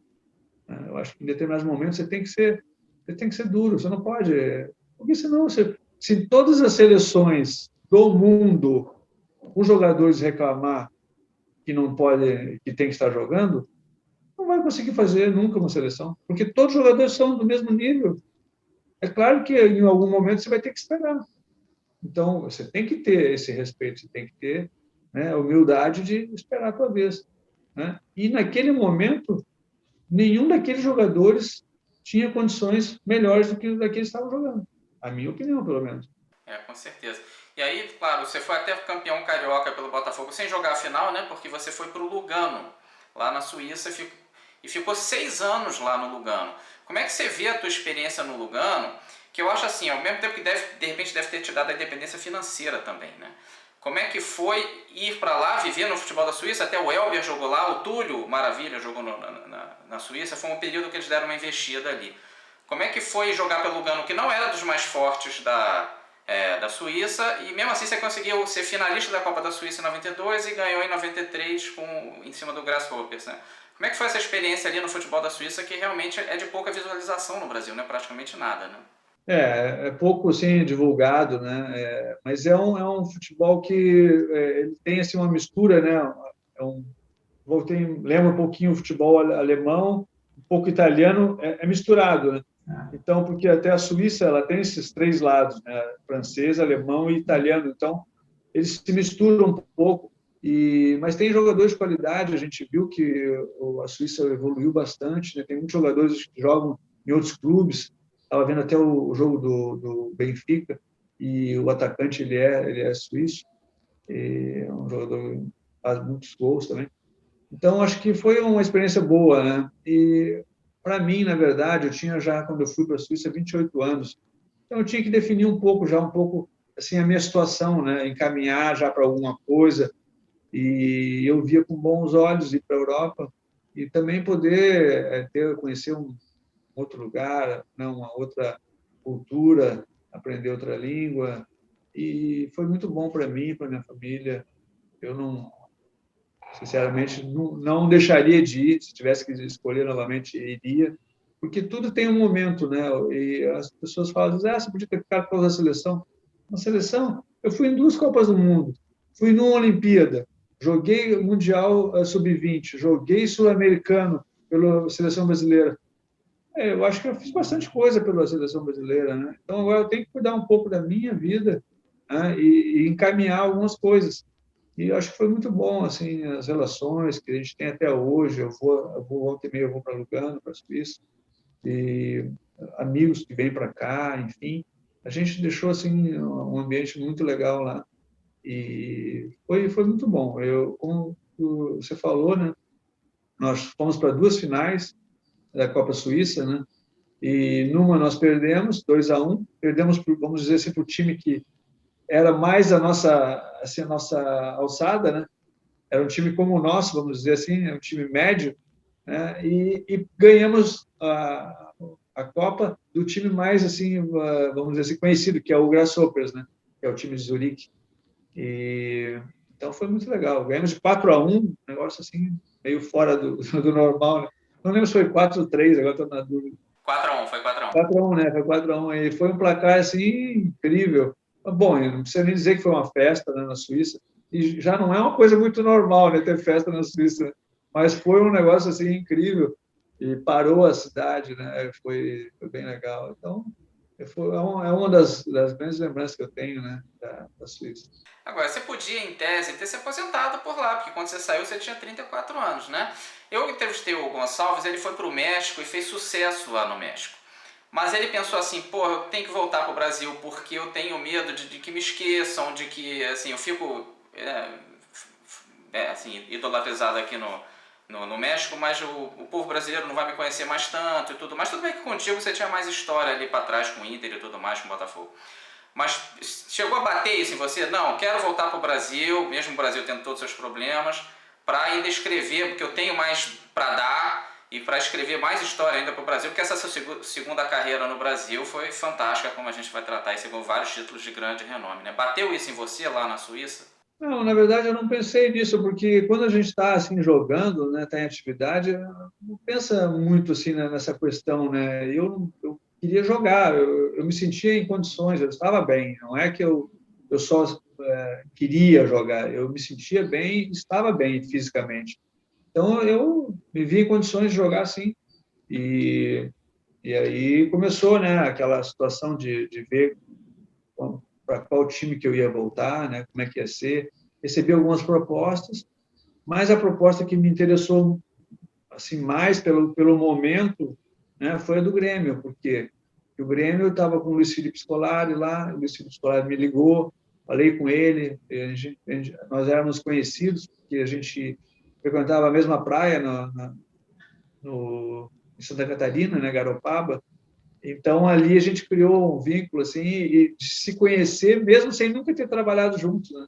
S2: Eu acho que em determinados momentos você tem que ser duro, você não pode, porque senão se em todas as seleções do mundo os jogadores reclamar que não pode, que tem que estar jogando, não vai conseguir fazer nunca uma seleção, porque todos os jogadores são do mesmo nível. É claro que em algum momento você vai ter que esperar. Então você tem que ter esse respeito, você tem que ter, né, a humildade de esperar a tua vez, né? E naquele momento nenhum daqueles jogadores tinha condições melhores do que os daqueles que estavam jogando. A minha opinião, pelo menos.
S1: Com certeza. E aí, claro, você foi até campeão carioca pelo Botafogo sem jogar a final, né? Porque você foi para o Lugano, lá na Suíça, e ficou 6 anos lá no Lugano. Como é que você vê a tua experiência no Lugano? Que eu acho assim, ao mesmo tempo que de repente deve ter te dado a independência financeira também, né? Como é que foi ir para lá, viver no futebol da Suíça? Até o Elber jogou lá, o Túlio Maravilha jogou na Suíça. Foi um período que eles deram uma investida ali. Como é que foi jogar pelo Lugano, que não era dos mais fortes da Suíça, e mesmo assim você conseguiu ser finalista da Copa da Suíça em 92 e ganhou em 93 em cima do Grasshoppers, né? Como é que foi essa experiência ali no futebol da Suíça, que realmente é de pouca visualização no Brasil, né? Praticamente nada, né?
S2: É pouco assim divulgado, né? Mas é um futebol que ele tem assim uma mistura, né? É um, lembra um pouquinho o futebol alemão, um pouco italiano, é misturado, né? Então, porque até a Suíça ela tem esses três lados, né? Francês, alemão e italiano. Então, eles se misturam um pouco. Mas tem jogadores de qualidade. A gente viu que a Suíça evoluiu bastante, né? Tem muitos jogadores que jogam em outros clubes. Estava vendo até o jogo do Benfica e o atacante ele é suíço. É um jogador que faz muitos gols também. Então, acho que foi uma experiência boa, né? E, para mim, na verdade, eu tinha já, quando eu fui para a Suíça, 28 anos. Então, eu tinha que definir um pouco, assim, a minha situação, né? Encaminhar já para alguma coisa. E eu via com bons olhos ir para a Europa e também poder conhecer um outro lugar, né? Uma outra cultura, aprender outra língua. E foi muito bom para mim, para minha família. Eu não, sinceramente, não deixaria de ir. Se tivesse que escolher novamente, iria, porque tudo tem um momento, né? E as pessoas falam, você podia ter ficado por causa da seleção. Na seleção, eu fui em duas Copas do Mundo, fui numa Olimpíada, joguei Mundial Sub-20, joguei Sul-Americano pela seleção brasileira. Eu acho que eu fiz bastante coisa pela seleção brasileira, né? Então agora eu tenho que cuidar um pouco da minha vida, né? E encaminhar algumas coisas. E eu acho que foi muito bom, assim, as relações que a gente tem até hoje. Eu vou volta e meia, eu vou para Lugano, para a Suíça, e amigos que vêm para cá, enfim. A gente deixou, assim, um ambiente muito legal lá. E foi muito bom. Como você falou, né? Nós fomos para duas finais da Copa Suíça, né? E numa nós perdemos 2-1, perdemos, vamos dizer assim, para o time que era mais assim, a nossa alçada, né? Era um time como o nosso, vamos dizer assim, é um time médio, né? E ganhamos a Copa do time mais assim, vamos dizer assim, conhecido, que é o Grasshoppers, né? Que é o time de Zurique. E então foi muito legal. Ganhamos de 4-1, um negócio assim meio fora do normal, né? Não lembro se foi 4-3, agora estou na dúvida.
S1: 4-1, foi 4-1.
S2: 4-1, né? Foi 4-1. E foi um placar assim incrível. Bom, não precisa nem dizer que foi uma festa, né, na Suíça. E já não é uma coisa muito normal, né, ter festa na Suíça, né? Mas foi um negócio assim incrível e parou a cidade, né? Foi bem legal. Então, é uma das grandes lembranças que eu tenho, né, da Suíça.
S1: Agora, você podia, em tese, ter se aposentado por lá, porque quando você saiu você tinha 34 anos, né? Eu entrevistei o Gonçalves, ele foi para o México e fez sucesso lá no México. Mas ele pensou assim, pô, eu tenho que voltar para o Brasil porque eu tenho medo de que me esqueçam, de que, assim, eu fico, assim, idolatrizado aqui no México, mas o povo brasileiro não vai me conhecer mais tanto e tudo mais. Tudo bem que contigo você tinha mais história ali para trás com o Inter e tudo mais, com o Botafogo. Mas chegou a bater isso em você? Não, quero voltar para o Brasil, mesmo o Brasil tendo todos os seus problemas, para ainda escrever, porque eu tenho mais para dar e para escrever mais história ainda para o Brasil, porque essa sua segunda carreira no Brasil foi fantástica, como a gente vai tratar, e você ganhou vários títulos de grande renome, né? Bateu isso em você lá na Suíça?
S2: Não, na verdade, eu não pensei nisso, porque quando a gente está assim jogando, né, está em atividade, não pensa muito assim, né, nessa questão, né? Eu queria jogar, eu me sentia em condições, eu estava bem. Não é que eu só queria jogar, eu me sentia bem, estava bem fisicamente. Então eu me via em condições de jogar assim. E, e aí começou, né, aquela situação de ver para qual time que eu ia voltar, né, como é que ia ser. Recebi algumas propostas, mas a proposta que me interessou assim mais pelo momento, né, foi a do Grêmio, porque o Grêmio estava com o Luiz Felipe Scolari lá, o Luiz Felipe Scolari me ligou, falei com ele, nós éramos conhecidos, porque a gente frequentava a mesma praia em Santa Catarina, né, Garopaba. Então, ali a gente criou um vínculo, assim, e de se conhecer, mesmo sem nunca ter trabalhado juntos, né?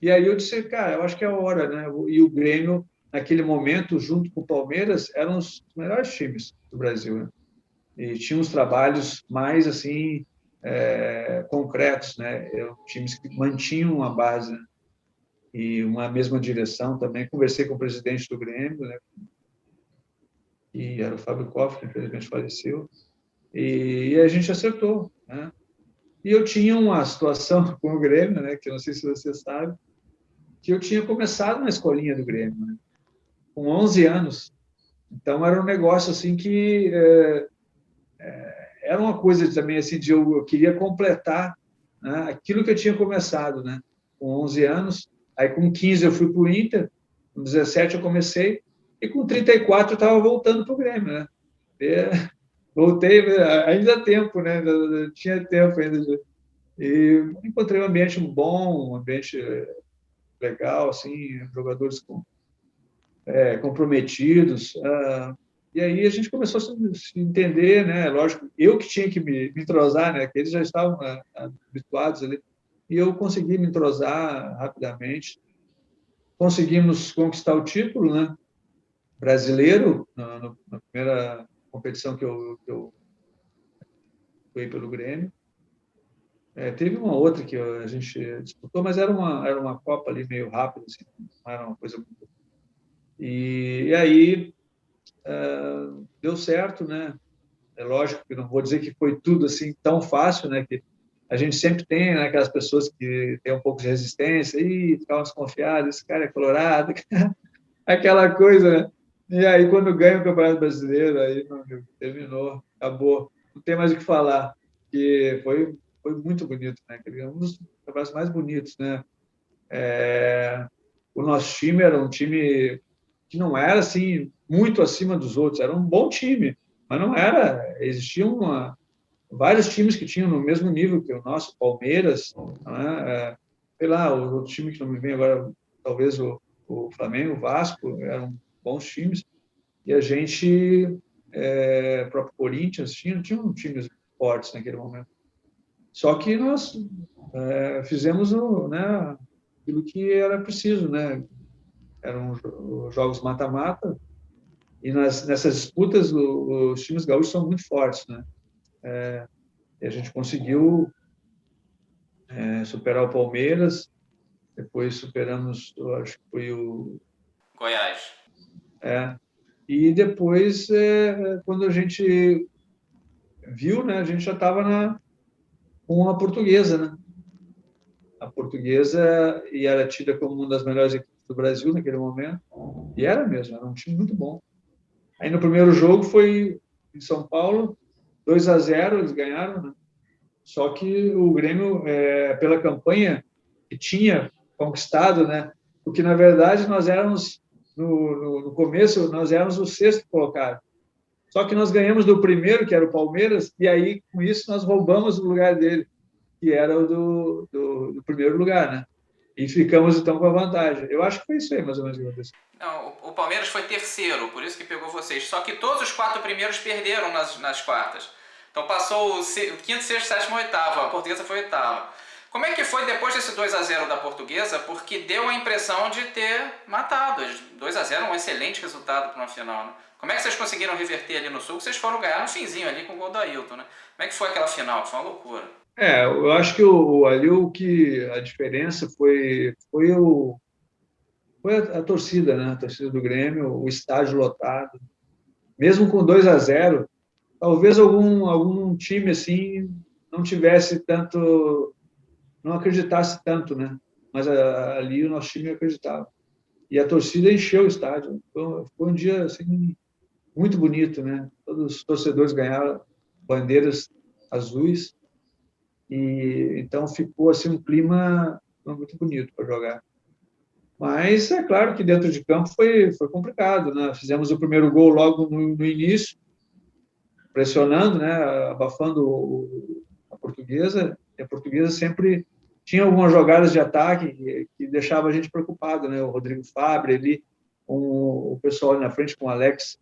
S2: E aí eu disse, cara, eu acho que é a hora, né? E o Grêmio, naquele momento, junto com o Palmeiras, eram os melhores times do Brasil, né? E tinham os trabalhos mais, assim, concretos, né? Times que mantinham a base, né? E uma mesma direção também. Conversei com o presidente do Grêmio, né? E era o Fábio Koff, que infelizmente faleceu. E a gente acertou, né? E eu tinha uma situação com o Grêmio, né, que eu não sei se você sabe, que eu tinha começado na escolinha do Grêmio, né, com 11 anos. Então era um negócio assim que era uma coisa também assim de eu queria completar, né, aquilo que eu tinha começado, né, com 11 anos. Aí com 15 eu fui para o Inter, com 17 eu comecei e com 34 eu estava voltando para o Grêmio, né? E, voltei, ainda dá tempo, né? Tinha tempo ainda. E encontrei um ambiente bom, um ambiente legal, assim, jogadores comprometidos. E aí a gente começou a se entender, né? Lógico, eu que tinha que me entrosar, né? Que eles já estavam habituados ali. E eu consegui me entrosar rapidamente. Conseguimos conquistar o título, né? Brasileiro, na primeira competição que eu fui pelo Grêmio. Teve uma outra que a gente disputou, mas era uma Copa ali meio rápida, assim, não era uma coisa muito. E aí deu certo, né? É lógico que não vou dizer que foi tudo assim tão fácil, né? Que a gente sempre tem, né, aquelas pessoas que têm um pouco de resistência e ficam desconfiadas, esse cara é colorado, aquela coisa, né? E aí quando ganha o Campeonato Brasileiro, aí meu amigo, terminou, acabou, não tem mais o que falar, que foi muito bonito, né? Um dos campeonatos mais bonitos, né? O nosso time era um time que não era assim muito acima dos outros, era um bom time, mas não era. Existiam vários times que tinham no mesmo nível que o nosso, Palmeiras, né? Sei lá, o outro time que não me vem agora, talvez o Flamengo, o Vasco, eram bons times, e a gente, o próprio Corinthians, tinham times fortes naquele momento. Só que nós fizemos né, aquilo que era preciso, né? Eram os jogos mata-mata, e nessas disputas os times gaúchos são muito fortes, né? E a gente conseguiu superar o Palmeiras, depois superamos, eu acho que foi o
S1: Goiás.
S2: E depois, quando a gente viu, né, a gente já estava com a Portuguesa, né? A Portuguesa e era tida como uma das melhores equipes do Brasil naquele momento, e era mesmo, era um time muito bom. Aí no primeiro jogo foi em São Paulo, 2-0, eles ganharam, né? Só que o Grêmio, pela campanha que tinha conquistado, né? Porque na verdade nós éramos no começo nós éramos o sexto colocado. Só que nós ganhamos do primeiro, que era o Palmeiras, e aí com isso nós roubamos o lugar dele, que era o do primeiro lugar, né? E ficamos então com a vantagem. Eu acho que foi isso aí, mais ou menos, que aconteceu.
S1: Não, o Palmeiras foi terceiro, por isso que pegou vocês. Só que todos os 4 primeiros perderam nas quartas. Então passou o quinto, sexto, sétimo, oitavo. A Portuguesa foi oitava. Como é que foi depois desse 2-0 da Portuguesa? Porque deu a impressão de ter matado. 2-0 é um excelente resultado para uma final, né? Como é que vocês conseguiram reverter ali no Sul? Vocês foram ganhar no finzinho ali com o gol do Ailton, né? Como é que foi aquela final? Foi uma loucura.
S2: Eu acho que ali a diferença foi a torcida, né? A torcida do Grêmio, o estádio lotado. Mesmo com 2-0, talvez algum time assim não tivesse tanto, não acreditasse tanto, né? Mas ali o nosso time acreditava. E a torcida encheu o estádio. Foi um dia assim muito bonito, né? Todos os torcedores ganharam bandeiras azuis e então ficou assim um clima muito bonito para jogar. Mas é claro que dentro de campo foi complicado, né? Fizemos o primeiro gol logo no início, pressionando, né? Abafando a Portuguesa. E a Portuguesa sempre tinha algumas jogadas de ataque que deixava a gente preocupado, né? O Rodrigo Fabre ali, o pessoal ali na frente com o Alex,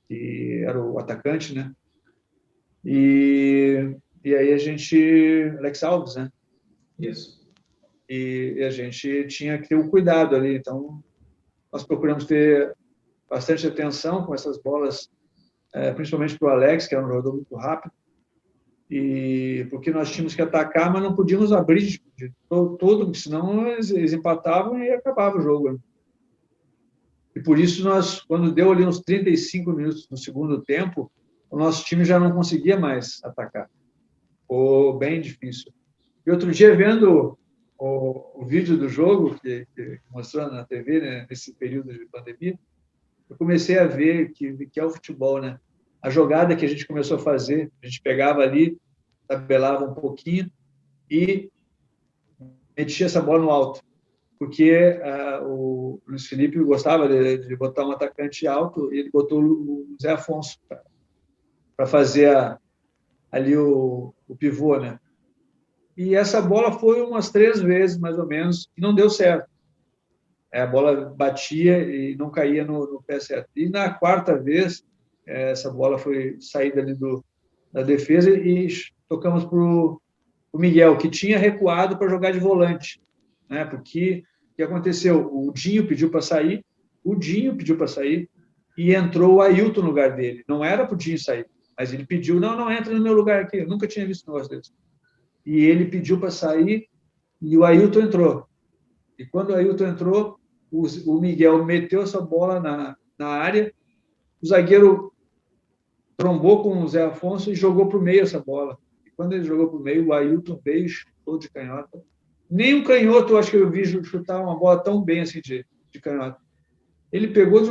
S2: que era o atacante, né? E aí Alex Alves, né?
S1: Isso.
S2: E a gente tinha que ter o cuidado ali. Então, nós procuramos ter bastante atenção com essas bolas, principalmente para o Alex, que era um jogador muito rápido, e porque nós tínhamos que atacar, mas não podíamos abrir de todo, senão eles empatavam e acabava o jogo. Né? E por isso nós, quando deu ali uns 35 minutos no segundo tempo, o nosso time já não conseguia mais atacar. Ficou bem difícil. E outro dia, vendo o vídeo do jogo que mostrou na TV, né, nesse período de pandemia, eu comecei a ver que é o futebol, né? A jogada que a gente começou a fazer, a gente pegava ali, tabelava um pouquinho e metia essa bola no alto, porque o Luiz Felipe gostava de botar um atacante alto e ele botou o Zé Afonso para fazer ali o pivô, né? E essa bola foi umas 3 vezes, mais ou menos, e não deu certo. A bola batia e não caía no pé certo. E na quarta vez, essa bola foi saída ali da defesa e tocamos para o Miguel, que tinha recuado para jogar de volante, né? Porque o que aconteceu? O Dinho pediu para sair e entrou o Ailton no lugar dele. Não era para o Dinho sair, mas ele pediu, não entra no meu lugar aqui. Eu nunca tinha visto um negócio desse. E ele pediu para sair e o Ailton entrou. E quando o Ailton entrou, o Miguel meteu essa bola na área, o zagueiro trombou com o Zé Afonso e jogou para o meio essa bola. E quando ele jogou para o meio, o Ailton veio, chutou de canhota. Nem um canhoto, eu acho que eu vi chutar uma bola tão bem assim de canhota. Ele pegou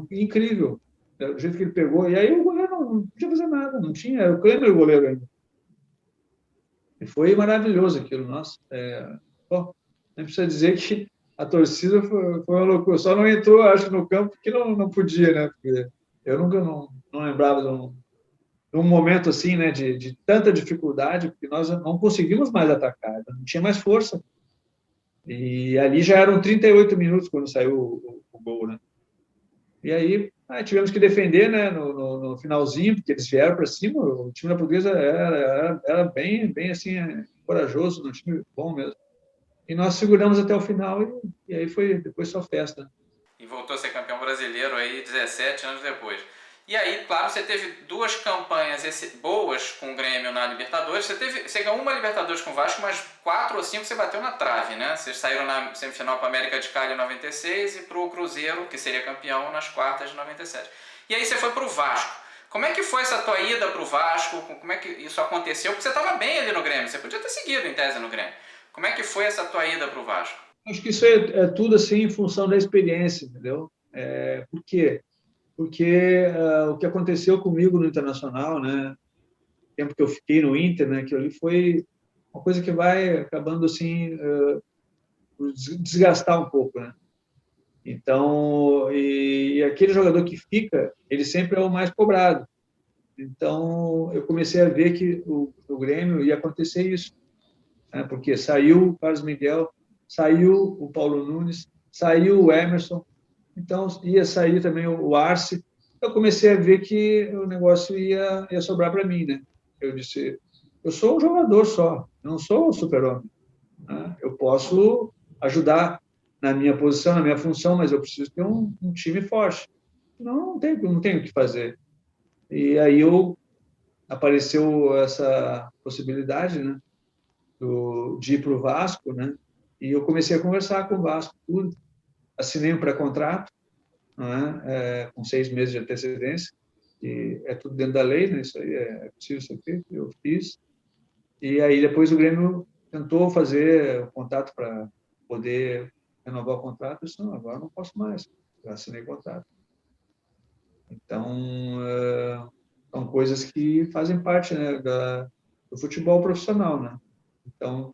S2: de incrível, do jeito que ele pegou. E aí o goleiro não podia fazer nada, não tinha, era o Klemer o goleiro ainda. E foi maravilhoso aquilo, nossa. Nem precisa dizer que a torcida foi uma loucura. Só não entrou, acho, no campo porque não podia, né? Porque eu nunca não lembrava de um momento assim, né? De tanta dificuldade, porque nós não conseguimos mais atacar, não tinha mais força. E ali já eram 38 minutos quando saiu o gol, né? E aí tivemos que defender, né? No finalzinho, porque eles vieram para cima. O time da Portuguesa era bem assim, corajoso, um time bom mesmo. E nós seguramos até o final e aí foi depois só festa.
S1: E voltou a ser campeão brasileiro aí 17 anos depois. E aí, claro, você teve 2 campanhas boas com o Grêmio na Libertadores. Você ganhou uma Libertadores com o Vasco, mas 4 ou 5 você bateu na trave, né? Vocês saíram na semifinal para a América de Cali em 96 e para o Cruzeiro, que seria campeão, nas quartas de 97. E aí você foi para o Vasco. Como é que foi essa tua ida para o Vasco? Como é que isso aconteceu? Porque você estava bem ali no Grêmio, você podia ter seguido em tese no Grêmio. Como é que foi essa tua ida para o Vasco?
S2: Acho que isso é tudo assim em função da experiência, entendeu? Por quê? Porque o que aconteceu comigo no Internacional, né? O tempo que eu fiquei no Inter, né? Que ali foi uma coisa que vai acabando assim desgastar um pouco, né? Então, e aquele jogador que fica, ele sempre é o mais cobrado. Então, eu comecei a ver que o Grêmio ia acontecer isso, né? Porque saiu o Carlos Miguel, saiu o Paulo Nunes, saiu o Emerson, então ia sair também o Arce. Eu comecei a ver que o negócio ia sobrar para mim, né? Eu disse, eu sou um jogador só, não sou um super-homem, né? Eu posso ajudar na minha posição, na minha função, mas eu preciso ter um time forte. Não tenho o que fazer. E aí apareceu essa possibilidade, né? De ir para o Vasco, né? E eu comecei a conversar com o Vasco, tudo. Assinei um pré-contrato, né? Com 6 meses de antecedência, e é tudo dentro da lei, né? Isso aí é possível ser feito, eu fiz. E aí depois o Grêmio tentou fazer o contato para poder renovar o contrato, eu disse, não, agora não posso mais, eu assinei o contrato. Então, são coisas que fazem parte, né, do futebol profissional, né? Então,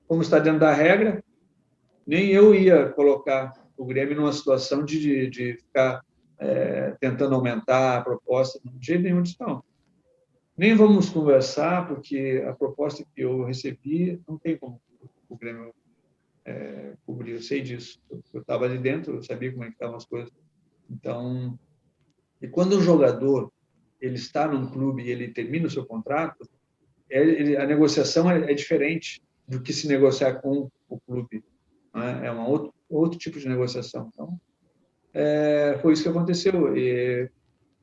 S2: como está dentro da regra, nem eu ia colocar o Grêmio numa situação de ficar tentando aumentar a proposta, de jeito nenhum disso, não. Nem vamos conversar, porque a proposta que eu recebi não tem como o Grêmio cobrir, eu sei disso. Eu estava ali dentro, eu sabia como é que estavam as coisas. Então, e quando um jogador ele está num clube e ele termina o seu contrato, a negociação é diferente do que se negociar com o clube, né? É outro tipo de negociação. Então, foi isso que aconteceu. E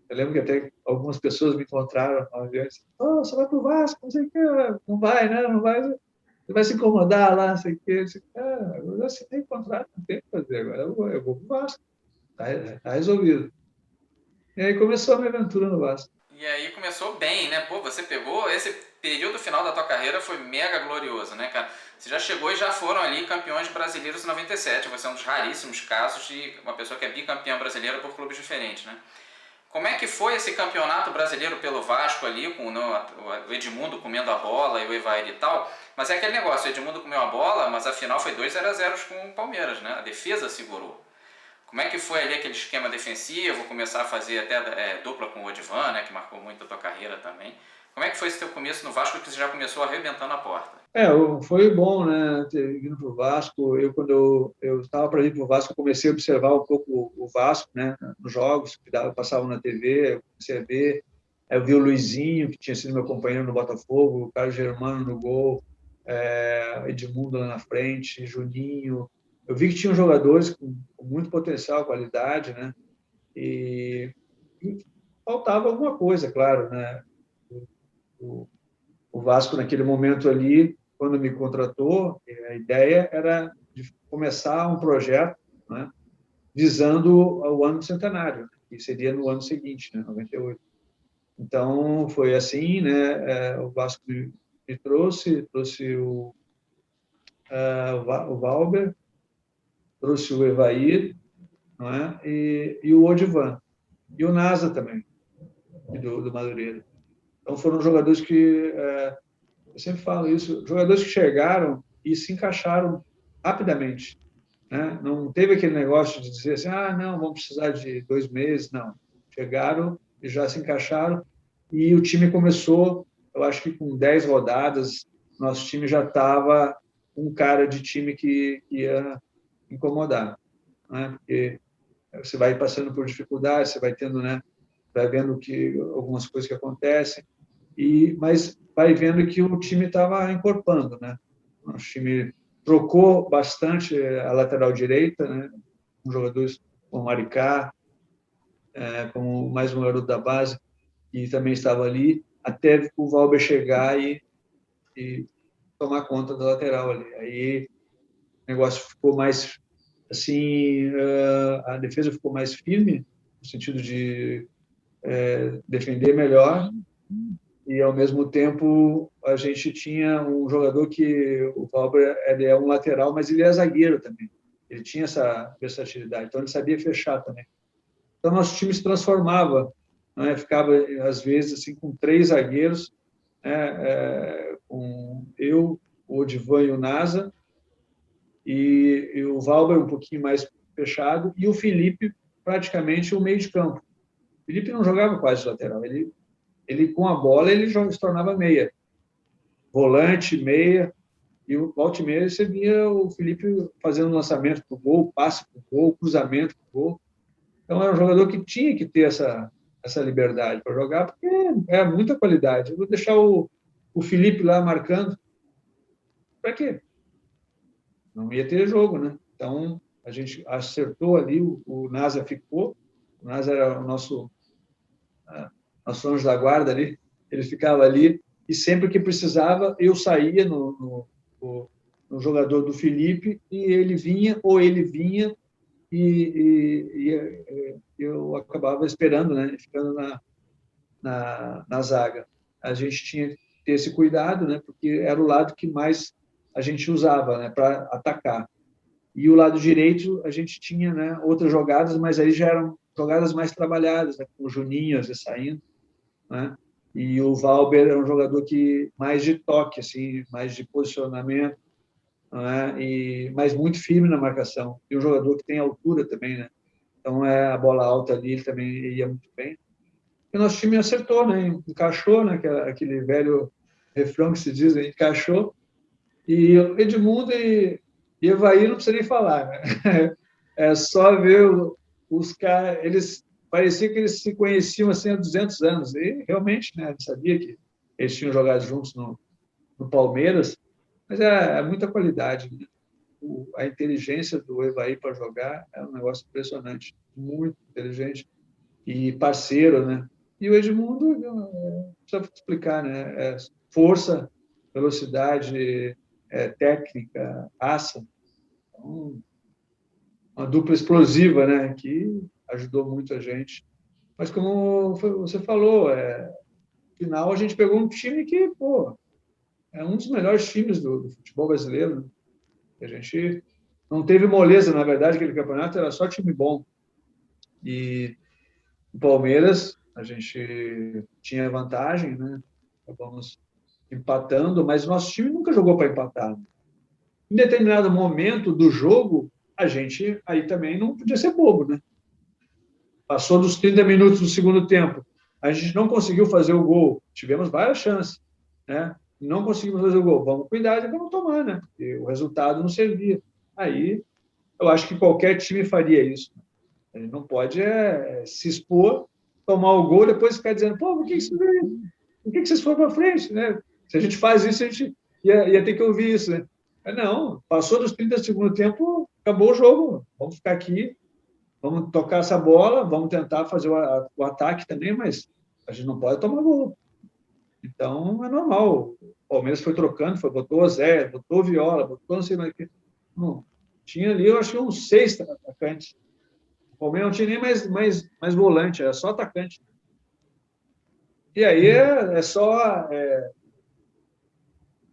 S2: eu lembro que até algumas pessoas me encontraram adiante. Oh, você vai para o Vasco, não sei o que, não vai, né? Não vai, você vai se incomodar lá, não sei o que. Eu disse, eu já assinei contrato, não tem o que fazer agora, eu vou para o Vasco, tá resolvido. E aí começou a minha aventura no Vasco.
S1: E aí começou bem, né? Pô, você pegou esse período final da tua carreira foi mega glorioso, né, cara? Você já chegou e já foram ali campeões brasileiros em 97. Você é um dos raríssimos casos de uma pessoa que é bicampeã brasileira por clubes diferentes, né? Como é que foi esse campeonato brasileiro pelo Vasco ali, com o Edmundo comendo a bola e o Evair e tal? Mas é aquele negócio, o Edmundo comeu a bola, mas a final foi 2-0 com o Palmeiras, né? A defesa segurou. Como é que foi ali aquele esquema defensivo, começar a fazer até dupla com o Odivan, né, que marcou muito a tua carreira também? Como é que foi esse teu começo no Vasco, que você já começou arrebentando a porta?
S2: Foi bom, né, ter vindo para o Vasco. Quando eu estava para vir para o Vasco, eu comecei a observar um pouco o Vasco, né, nos jogos que passavam na TV, eu comecei a ver. Eu vi o Luizinho, que tinha sido meu companheiro no Botafogo, o Carlos Germano no gol, Edmundo lá na frente, Juninho. Eu vi que tinham jogadores com muito potencial, qualidade, né, e faltava alguma coisa, claro, né. O, o Vasco, naquele momento ali, quando me contratou, a ideia era de começar um projeto, né, visando o ano centenário, que seria no ano seguinte, né, 98. Então, foi assim, né, o Vasco me trouxe o Valber, trouxe o Evair, não é? E o Odivan, e o Nasa também, do Madureira. Então, foram jogadores que eu sempre falo isso, jogadores que chegaram e se encaixaram rapidamente, né? Não teve aquele negócio de dizer assim, não, vamos precisar de 2 meses, não. Chegaram e já se encaixaram e o time começou, eu acho que com 10 rodadas, nosso time já estava um cara de time que ia incomodar, né? Porque você vai passando por dificuldades, você vai tendo, né? Vai vendo que algumas coisas que acontecem, mas vai vendo que o time estava encorpando, né? O time trocou bastante a lateral direita, né? Com jogadores como o Maricá, como mais um garoto da base, que também estava ali, até o Valber chegar e tomar conta da lateral ali. Aí o negócio ficou mais, assim, a defesa ficou mais firme, no sentido de defender melhor, e ao mesmo tempo a gente tinha um jogador que o Valber, ele é um lateral, mas ele é zagueiro também. Ele tinha essa versatilidade, então ele sabia fechar também. Então nosso time se transformava, né? Ficava às vezes assim com 3 zagueiros, né? Com eu, o Odivan e o Nasa, e o Valber um pouquinho mais fechado e o Felipe praticamente o meio de campo. O Felipe não jogava quase lateral, ele com a bola ele se tornava meia, volante, meia, e o volta e meia você via o Felipe fazendo lançamento para o gol, passe para o gol, cruzamento para o gol. Então era um jogador que tinha que ter essa liberdade para jogar, porque é muita qualidade. Eu vou deixar o Felipe lá marcando, para quê? Não ia ter jogo, né? Então a gente acertou ali, o Nasa ficou, o Nasa era o nosso anjo da guarda ali, ele ficava ali, e sempre que precisava, eu saía no jogador do Felipe, e ele vinha, ou ele vinha, e eu acabava esperando, né, ficando na zaga. A gente tinha que ter esse cuidado, né, porque era o lado que mais a gente usava, né, para atacar. E o lado direito, a gente tinha, né, outras jogadas, mas aí já eram jogadas mais trabalhadas, né, com o Juninho às vezes saindo, né? E o Valber é um jogador que mais de toque, assim, mais de posicionamento, né? Mas muito firme na marcação. E um jogador que tem altura também, né? Então a bola alta ali ele também ia muito bem. E o nosso time acertou, né? Encaixou, né? Aquele velho refrão que se diz, né? Encaixou. E Edmundo e Evair não precisa nem falar, né? É só ver os caras, eles parecia que eles se conheciam assim há 200 anos. E realmente, né, eu sabia que eles tinham jogado juntos no Palmeiras, mas é muita qualidade, né? A inteligência do Evair para jogar é um negócio impressionante, muito inteligente e parceiro, né? E o Edmundo, não precisa explicar, né? Força, velocidade, técnica, raça. Então, uma dupla explosiva, né? Que ajudou muito a gente. Mas como você falou, no final a gente pegou um time que, pô, é um dos melhores times do futebol brasileiro, né? A gente não teve moleza, na verdade, aquele campeonato era só time bom. E o Palmeiras, a gente tinha vantagem, né? Acabamos empatando, mas nosso time nunca jogou para empatar. Em determinado momento do jogo, a gente aí também não podia ser bobo, né? Passou dos 30 minutos do segundo tempo, a gente não conseguiu fazer o gol, tivemos várias chances, né? Não conseguimos fazer o gol, vamos cuidar e vamos tomar, né? E o resultado não servia. Aí, eu acho que qualquer time faria isso. Ele não pode se expor, tomar o gol, depois ficar dizendo, pô, por que vocês foram para frente, né? Se a gente faz isso, a gente ia ter que ouvir isso, né? Mas não, passou dos 30 do segundo tempo, acabou o jogo, vamos ficar aqui, vamos tocar essa bola, vamos tentar fazer o ataque também, mas a gente não pode tomar gol. Então, é normal. O Palmeiras foi trocando, botou o Zé, botou o Viola, botou não sei mais o que. Não, tinha ali, eu acho que uns 6 atacantes. O Palmeiras não tinha nem mais volante, era só atacante. E aí é só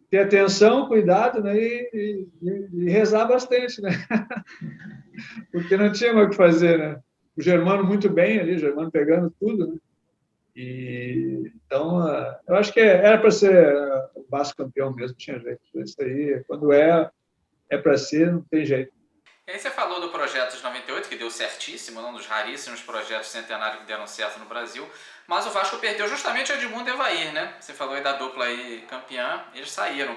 S2: ter atenção, cuidado, né? E rezar bastante, né? Porque não tinha mais o que fazer, né? O Germano muito bem ali, o Germano pegando tudo, né? Então, eu acho que era para ser o Vasco campeão mesmo, tinha jeito. Isso aí, quando é para ser, não tem jeito.
S1: E aí você falou do projeto de 98, que deu certíssimo, um dos raríssimos projetos centenários que deram certo no Brasil, mas o Vasco perdeu justamente Edmundo e Evair, né? Você falou aí da dupla aí campeã, eles saíram.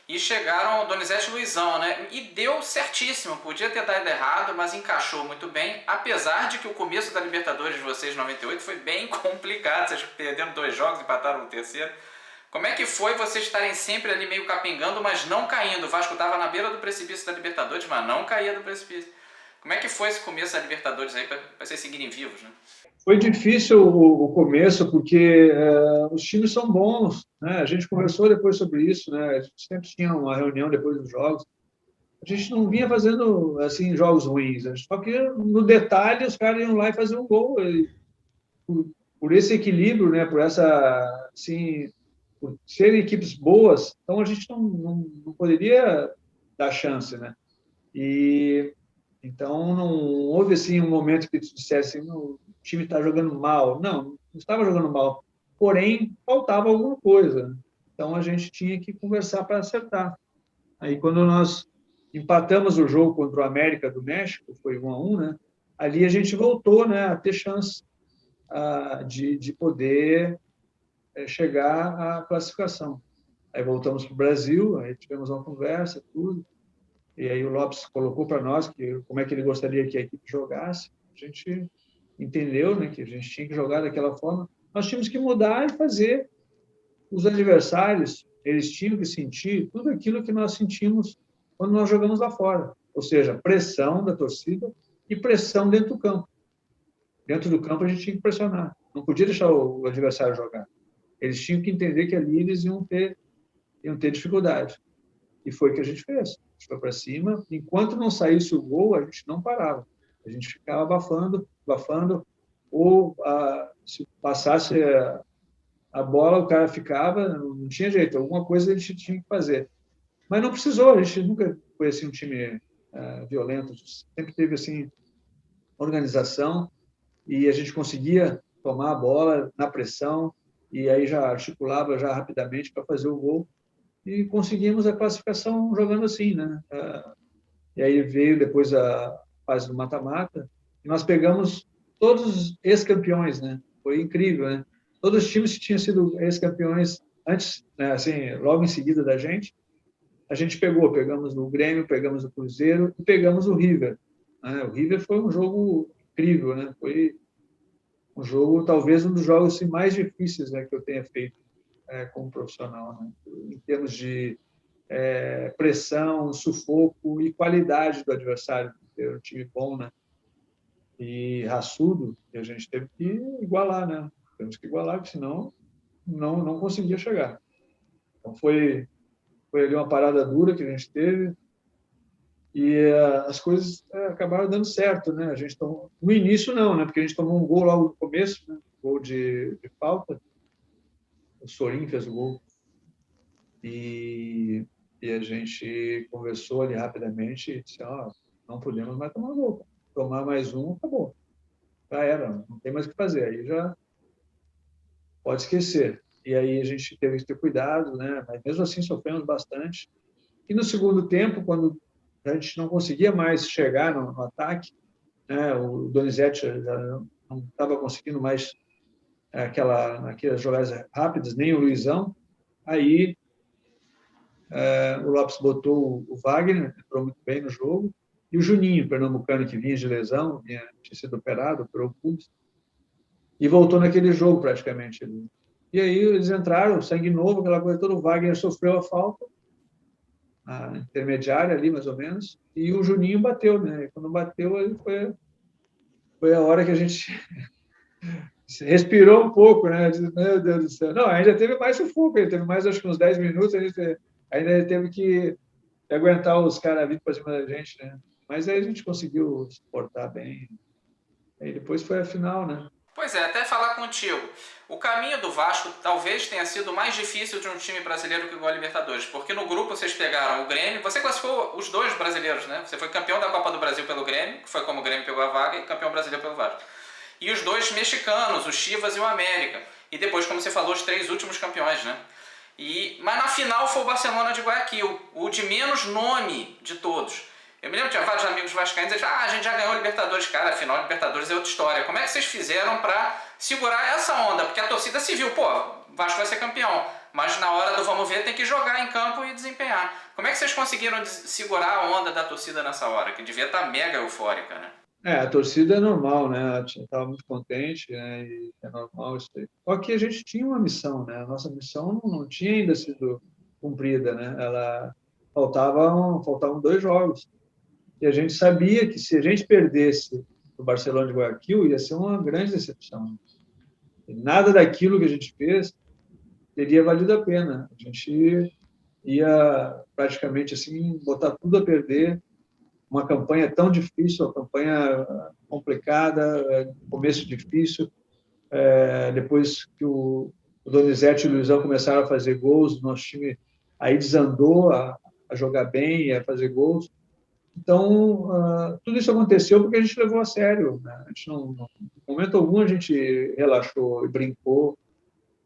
S1: E chegaram Donizete e Luizão, né? E deu certíssimo, podia ter dado errado, mas encaixou muito bem, apesar de que o começo da Libertadores de vocês em 98 foi bem complicado, vocês perderam 2 jogos, empataram no terceiro. Como é que foi vocês estarem sempre ali meio capengando, mas não caindo? O Vasco estava na beira do precipício da Libertadores, mas não caía do precipício. Como é que foi esse começo da Libertadores aí para vocês seguirem vivos, né?
S2: Foi difícil o começo, porque os times são bons, né? A gente conversou depois sobre isso, né? A gente sempre tinha uma reunião depois dos jogos. A gente não vinha fazendo assim jogos ruins, só que no detalhe os caras iam lá e faziam um gol. E, por esse equilíbrio, né? Por essa assim, por serem equipes boas, então a gente não poderia dar chance, né? E então não houve assim um momento que tu dissesse assim, o time está jogando mal. Não estava jogando mal. Porém, faltava alguma coisa. Então a gente tinha que conversar para acertar. Aí quando nós empatamos o jogo contra o América do México, foi 1-1, né? Ali a gente voltou, né, a ter chance de poder chegar à classificação. Aí voltamos para o Brasil, aí tivemos uma conversa, tudo. E aí o Lopes colocou para nós que como é que ele gostaria que a equipe jogasse. A gente entendeu, né, que a gente tinha que jogar daquela forma. Nós tínhamos que mudar e fazer os adversários, eles tinham que sentir tudo aquilo que nós sentimos quando nós jogamos lá fora. Ou seja, pressão da torcida e pressão dentro do campo. Dentro do campo a gente tinha que pressionar. Não podia deixar o adversário jogar. Eles tinham que entender que ali eles iam ter dificuldade. E foi o que a gente fez. A gente foi para cima. Enquanto não saísse o gol, a gente não parava. A gente ficava abafando, abafando. Ou se passasse a bola, o cara ficava, não tinha jeito. Alguma coisa a gente tinha que fazer. Mas não precisou. A gente nunca foi assim um time violento. Sempre teve assim organização e a gente conseguia tomar a bola na pressão e aí já articulava já rapidamente para fazer o gol e conseguimos a classificação jogando assim, né? E aí veio depois a fase do mata-mata e nós pegamos todos os ex-campeões, né? Foi incrível, né? Todos os times que tinham sido ex-campeões antes, né? Assim, logo em seguida da gente, a gente pegamos o Grêmio, pegamos o Cruzeiro e pegamos o River. Né? O River foi um jogo incrível, né? Foi um jogo, talvez um dos jogos assim, mais difíceis, né, que eu tenha feito como profissional, né? Em termos de pressão, sufoco e qualidade do adversário. Era um time bom, né? E raçudo, e a gente teve que igualar, né? Temos que igualar, porque senão não conseguia chegar. Então foi ali uma parada dura que a gente teve. E as coisas acabaram dando certo, né? A gente tomou, no início não, né? Porque a gente tomou um gol logo no começo, né? Gol de falta. O Sorin fez o gol. E, e a gente conversou ali rapidamente e disse, não podemos mais tomar gol. Tomar mais um, acabou. Já era, não tem mais o que fazer. Aí já pode esquecer. E aí a gente teve que ter cuidado, né? Mas mesmo assim sofremos bastante. E no segundo tempo, quando a gente não conseguia mais chegar no ataque, né? O Donizete já não estava conseguindo mais aquelas jogadas rápidas, nem o Luizão. Aí o Lopes botou o Wagner, entrou muito bem no jogo, e o Juninho, pernambucano, que vinha de lesão, tinha sido operado, operou o pulso, e voltou naquele jogo praticamente. E aí eles entraram, sangue novo, aquela coisa toda, o Wagner sofreu a falta, a intermediária ali, mais ou menos, e o Juninho bateu, né? E quando bateu, ele foi a hora que a gente respirou um pouco, né? Disse, meu Deus do céu. Não, ainda teve mais sufoco, ainda teve mais, acho que uns 10 minutos, a gente ainda teve que aguentar os caras vindo para cima da gente, né? Mas aí a gente conseguiu suportar bem. Aí depois foi a final, né?
S1: Pois é, até falar contigo. O caminho do Vasco talvez tenha sido mais difícil de um time brasileiro que ganhou a Libertadores, porque no grupo vocês pegaram o Grêmio, você classificou os dois brasileiros, né? Você foi campeão da Copa do Brasil pelo Grêmio, que foi como o Grêmio pegou a vaga, e campeão brasileiro pelo Vasco. E os dois mexicanos, o Chivas e o América. E depois, como você falou, os 3 últimos campeões, né? Mas na final foi o Barcelona de Guayaquil, o de menos nome de todos. Eu me lembro que tinha vários amigos vascaínos e a gente já ganhou a Libertadores. Cara, a final de Libertadores é outra história. Como é que vocês fizeram pra segurar essa onda? Porque a torcida se viu, pô, Vasco vai ser campeão. Mas na hora do vamos ver tem que jogar em campo e desempenhar. Como é que vocês conseguiram segurar a onda da torcida nessa hora? Que devia estar mega eufórica, né?
S2: A torcida é normal, né? A gente estava muito contente, né? E é normal isso aí. Só que a gente tinha uma missão, né? A nossa missão não tinha ainda sido cumprida, né? Faltavam 2 jogos. E a gente sabia que se a gente perdesse o Barcelona de Guayaquil, ia ser uma grande decepção. E nada daquilo que a gente fez teria valido a pena. A gente ia praticamente assim botar tudo a perder. Uma campanha tão difícil, uma campanha complicada, começo difícil. Depois que o Donizete e o Luizão começaram a fazer gols, o nosso time aí desandou a jogar bem, a fazer gols. Então, tudo isso aconteceu porque a gente levou a sério, né? A gente em momento algum, a gente relaxou e brincou.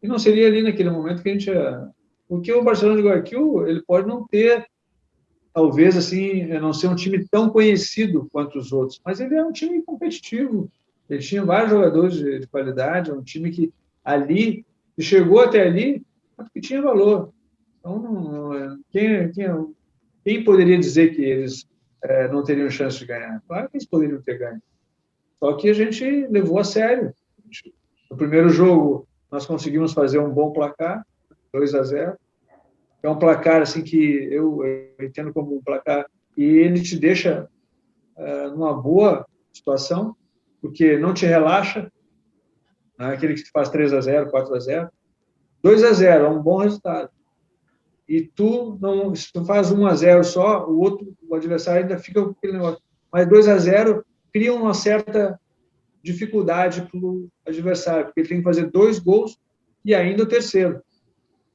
S2: E não seria ali naquele momento que a gente ia... Porque o Barcelona de Guayaquil, ele pode não ter, talvez, assim, não ser um time tão conhecido quanto os outros, mas ele é um time competitivo. Ele tinha vários jogadores de qualidade, é um time que ali, que chegou até ali, porque tinha valor. Então, quem poderia dizer que eles não teriam chance de ganhar? Claro que eles poderiam ter ganho. Só que a gente levou a sério. No primeiro jogo, nós conseguimos fazer um bom placar, 2-0. É um placar assim que eu entendo como um placar e ele te deixa numa boa situação, porque não te relaxa, não é aquele que te faz 3-0, 4-0. 2-0 é um bom resultado. E se tu faz 1-0 só, o adversário ainda fica com aquele negócio. Mas 2-0 cria uma certa dificuldade para o adversário, porque ele tem que fazer 2 gols e ainda o terceiro.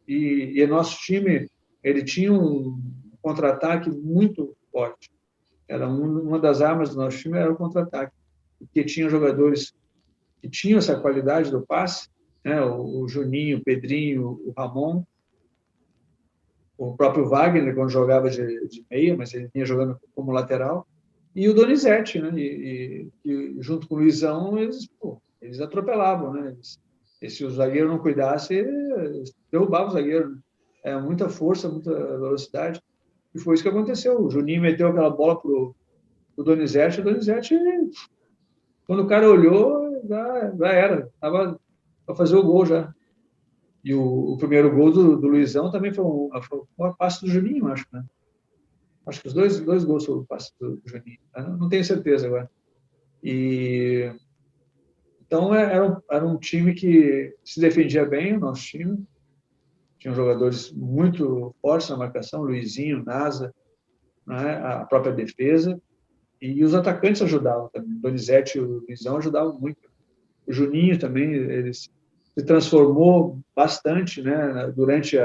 S2: E nosso time, ele tinha um contra-ataque muito forte. Era uma das armas do nosso time era o contra-ataque, porque tinha jogadores que tinham essa qualidade do passe, né? O Juninho, o Pedrinho, o Ramon, o próprio Wagner, quando jogava de meia, mas ele vinha jogando como lateral, e o Donizete, né? E junto com o Luizão, eles atropelavam, né? Se o zagueiro não cuidasse, derrubava o zagueiro. Né? Muita força, muita velocidade. E foi isso que aconteceu. O Juninho meteu aquela bola pro Donizete, o Donizete, quando o cara olhou, já era. Estava para fazer o gol já. E o primeiro gol do Luizão também foi um passe do Juninho, acho, né? Acho que os dois gols foram o passe do Juninho. Não tenho certeza agora. Então, era um time que se defendia bem, o nosso time. Tinham jogadores muito fortes na marcação, Luizinho, Nasa, né, a própria defesa, e os atacantes ajudavam também. O Donizete e o Luizão ajudavam muito. O Juninho também, ele se transformou bastante, né, durante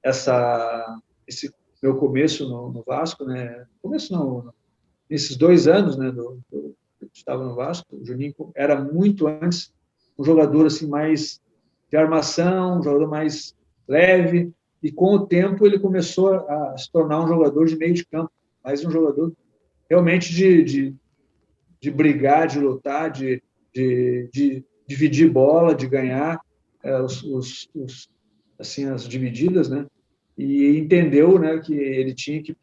S2: esse meu começo no Vasco, né? Começo não, nesses 2 anos, né, que eu estava no Vasco. O Juninho era muito antes um jogador assim mais de armação, um jogador mais leve, e com o tempo ele começou a se tornar um jogador de meio de campo, mais um jogador realmente de brigar, de lutar, de dividir bola, de ganhar assim, as divididas, né? E entendeu, né, que ele tinha que,